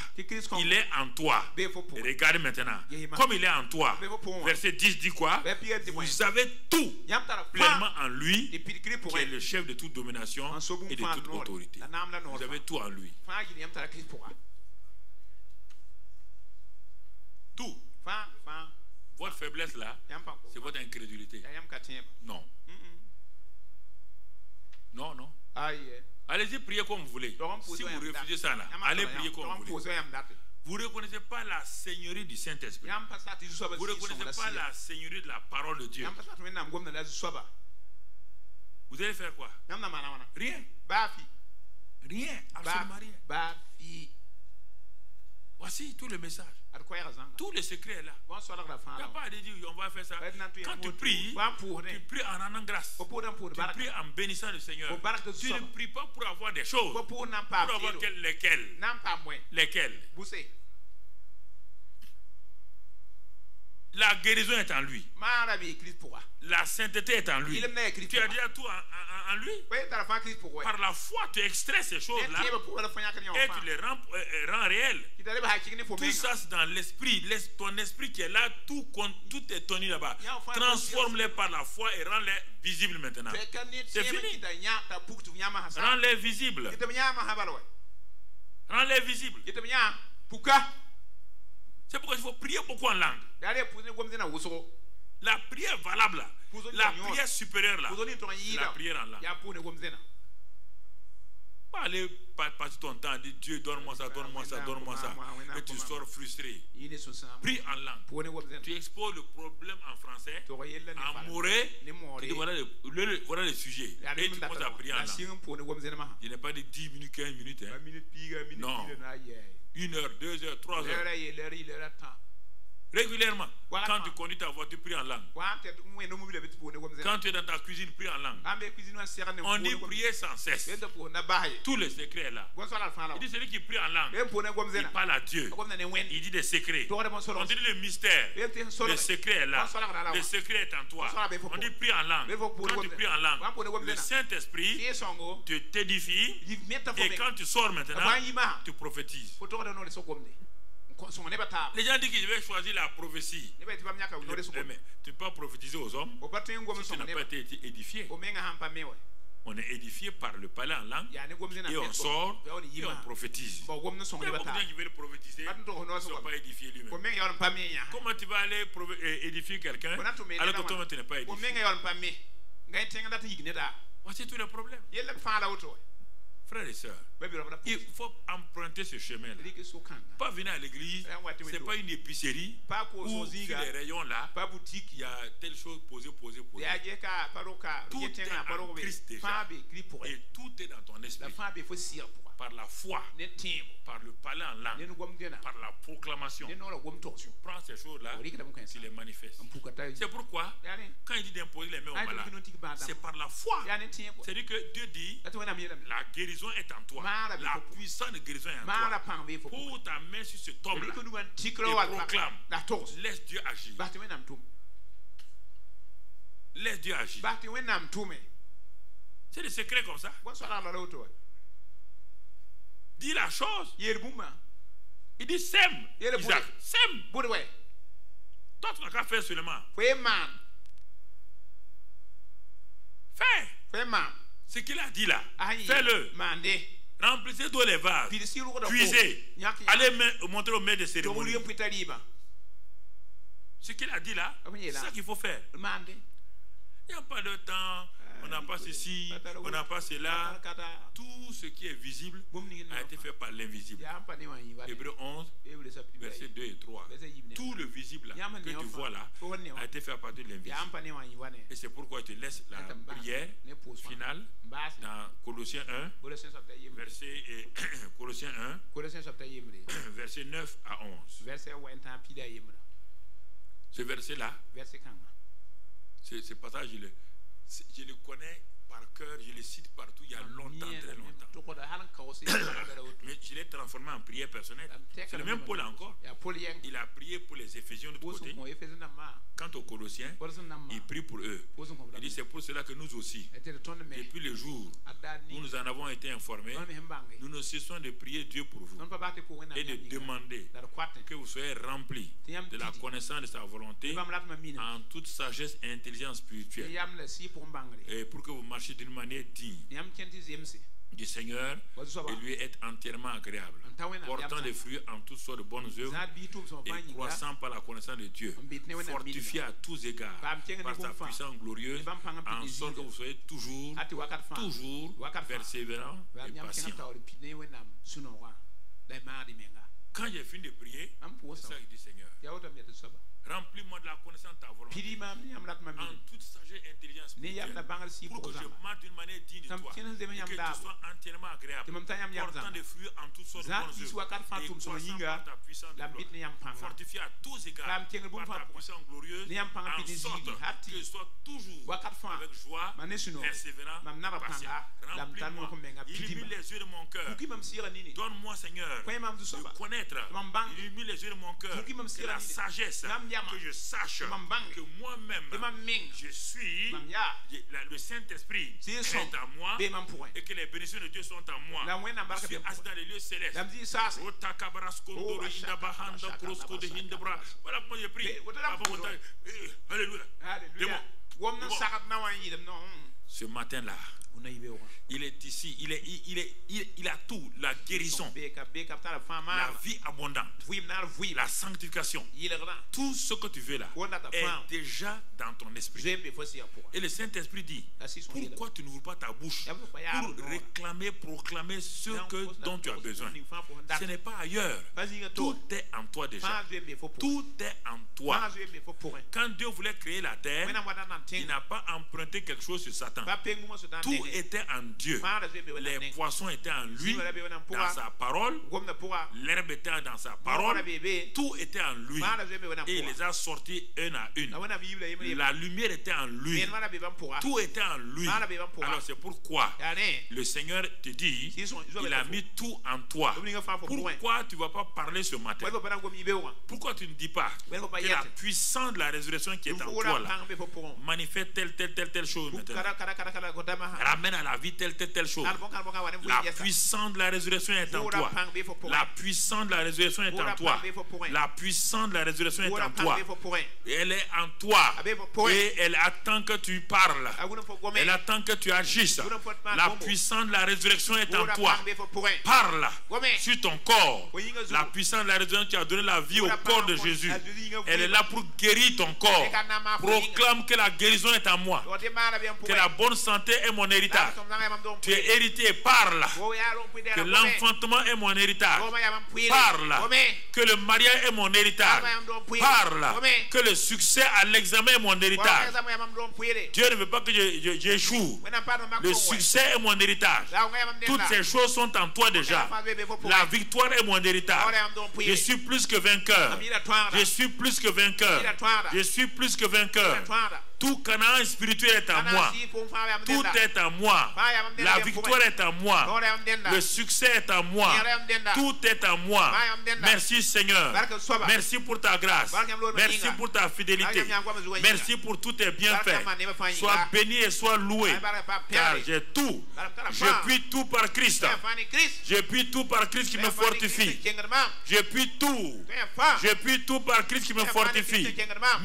il est en toi. Et regarde maintenant. Comme il est en toi, verset 10 dit quoi? Vous avez tout pleinement en lui, qui est le chef de toute domination et de toute autorité. Vous avez tout en lui. Tout. Votre faiblesse là, c'est votre incrédulité. Non. Non, non. Allez-y prier comme vous voulez. Si vous refusez ça là, allez prier comme vous voulez. Vous ne reconnaissez pas la seigneurie du Saint-Esprit. Vous ne reconnaissez pas la seigneurie de la parole de Dieu. Vous allez faire quoi? Rien. Rien. Absolument rien. Voici tout le message. Tout le secret est là. Il n'y a pas à dire on va faire ça. Quand tu pries en rendant grâce. Tu pries en bénissant le Seigneur. Tu ne pries pas pour avoir des choses. Pour avoir lesquelles. La guérison est en lui. La sainteté est en lui. Tu as déjà tout en lui. Par la foi, tu extrais ces choses-là et tu les rends réelles. Tout ça, c'est dans l'esprit. Ton esprit qui est là, tout est tenu là-bas. Transforme-les par la foi et rends-les visibles maintenant. C'est fini. Rends-les visibles. Rends-les visibles. C'est pourquoi il faut prier beaucoup en langue. La prière valable, la prière supérieure, c'est la prière en langue. Pas aller passer ton temps, dire Dieu, donne-moi ça, donne-moi ça, donne-moi ça. Et tu sors frustré. Prie en langue. Tu exposes le problème en français, en moré. Tu dis voilà le sujet. Et tu commences à prier en langue. Il n'est pas de 10 minutes, 15 minutes. Non. 1 heure, 2 heures, 3 heures. Régulièrement, quand tu conduis ta voiture, prie en langue. Quand tu es dans ta cuisine, prie en langue. On dit prier sans cesse. Tout le secret est là. Il dit celui qui prie en langue, il parle à Dieu. Il dit des secrets. On dit le mystère. Le secret est là. Le secret est en toi. On dit prie en langue. Quand tu pries en langue, le Saint-Esprit t'édifie. Et quand tu sors maintenant, tu prophétises. Les gens disent que je vais choisir la prophétie. Tu ne peux pas prophétiser aux hommes si tu n'as pas été édifié. On est édifié par le parler en langue et on sort et on prophétise. Il y a beaucoup de gens qui veulent prophétiser, ils ne sont pas édifiés lui-même. Comment tu vas aller édifier quelqu'un alors que toi tu n'es pas édifié? Voici tous les problèmes. Frères et sœurs, il faut emprunter ce chemin-là. Pas venir à l'église, ce n'est pas une épicerie où sur les rayons là, il y a telle chose posée. Tout est en Christ déjà. Et tout est dans ton esprit. Par la foi, par le parler en langue, par la proclamation. Prends ces choses-là, tu les manifestes. C'est pourquoi, quand il dit d'imposer les mains aux malades, c'est par la foi. C'est-à-dire que Dieu dit, la guérison est en toi. La puissance de guérison est en toi. Pour ta main sur ce homme-là et proclame, laisse Dieu agir. Laisse Dieu agir. C'est des secrets comme ça. Dis la chose. Il dit sème. Isaac, sème. Toi, tu n'as qu'à faire seulement. Fais. Ce qu'il a dit là. Fais-le. Remplissez tous les vases. Puisez. Allez montrer au maître de cérémonie. Ce qu'il a dit là, c'est ça qu'il faut faire. Il n'y a pas de temps. On n'a pas ceci, on n'a pas cela. Tout ce qui est visible a été fait par l'invisible. Hébreux 11, versets 2 et 3. Tout le visible là, que tu vois là a été fait à partir de l'invisible. Et c'est pourquoi je te laisse la prière finale dans Colossiens 1, Colossiens 1, verset 9 à 11. Ce verset-là, ce passage, je le connais par cœur, je le cite partout il y a longtemps, très longtemps. Mais je l'ai transformé en prière personnelle. C'est le même Paul encore. Il a prié pour les Éphésiens de l'autre côté. Quant aux Colossiens, il prie pour eux. Il dit c'est pour cela que nous aussi, depuis le jour où nous en avons été informés, nous ne cessons de prier Dieu pour vous et de demander que vous soyez remplis de la connaissance de sa volonté en toute sagesse et intelligence spirituelle, et pour que vous marchiez d'une manière digne du Seigneur et lui être entièrement agréable, portant des fruits en toutes sortes de bonnes œuvres et croissant par la connaissance de Dieu, fortifié à tous égards par sa puissance glorieuse, en sorte que vous soyez toujours persévérants et patients. Quand j'ai fini de prier, c'est ça que dit Seigneur, remplis-moi de la connaissance de ta volonté en toute sagesse et intelligence spirituelle, pour que je marche d'une manière digne de toi et que tu sois entièrement agréable, portant des fruits en toutes sortes de bonnes œuvres et croissant par ta puissance de gloire, fortifié à tous égards par ta puissance glorieuse, en sorte que je sois toujours avec joie, persévérant, patient. Remplis-moi, illumine les yeux de mon cœur, donne-moi Seigneur de connaître, illumine les yeux de mon cœur, que la sagesse, que je sache que moi-même je suis, le Saint-Esprit est en moi et que les bénédictions de Dieu sont en moi. Je suis assis dans les lieux célestes. Voilà comment je prie. Alléluia. Ce matin-là, il est ici, il a tout, la guérison, la vie abondante, la sanctification, tout ce que tu veux là est déjà dans ton esprit. Et le Saint-Esprit dit, pourquoi tu n'ouvres pas ta bouche pour réclamer, proclamer ce dont tu as besoin? Ce n'est pas ailleurs, tout est en toi déjà, tout est en toi. Quand Dieu voulait créer la terre, il n'a pas emprunté quelque chose sur Satan. Tout était en Dieu. Les poissons étaient en lui, dans sa parole. L'herbe était dans sa parole. Tout était en lui. Et il les a sortis un à une. La lumière était en lui. Tout était en lui. Alors c'est pourquoi le Seigneur te dit, il a mis tout en toi. Pourquoi tu ne vas pas parler ce matin? Pourquoi tu ne dis pas que la puissance de la résurrection qui est en toi là manifeste telle chose maintenant? Ramène à la vie telle chose. La puissance de la résurrection est en toi. La puissance de la résurrection est en toi. La puissance de la résurrection est en toi. Elle est en toi. Et elle attend que tu parles. Elle attend que tu agisses. La puissance de la résurrection est en toi. Parle sur ton corps. La puissance de la résurrection qui a donné la vie au corps de Jésus, elle est là pour guérir ton corps. Proclame que la guérison est en moi. Que la bonne santé est mon héritage. Tu es hérité et parle. Que l'enfantement est mon héritage. Parle. Que le mariage est mon héritage. Parle. Que le succès à l'examen est mon héritage. Dieu ne veut pas que j'échoue. Le succès est mon héritage. Toutes ces choses sont en toi déjà. La victoire est mon héritage. Je suis plus que vainqueur. Je suis plus que vainqueur. Je suis plus que vainqueur. Tout Canaan spirituel est en moi. Tout est en moi. La victoire est en moi. Le succès est en moi. Tout est en moi. Merci Seigneur. Merci pour ta grâce. Merci pour ta fidélité. Merci pour tous tes bienfaits. Sois béni et sois loué. Car j'ai tout. Je puis tout par Christ. Je puis tout par Christ qui me fortifie. Je puis tout. Je puis tout par Christ qui me fortifie.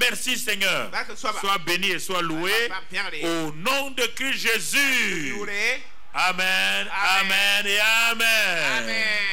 Merci Seigneur. Sois béni et sois loué au nom de Christ Jésus. Amen, amen et amen.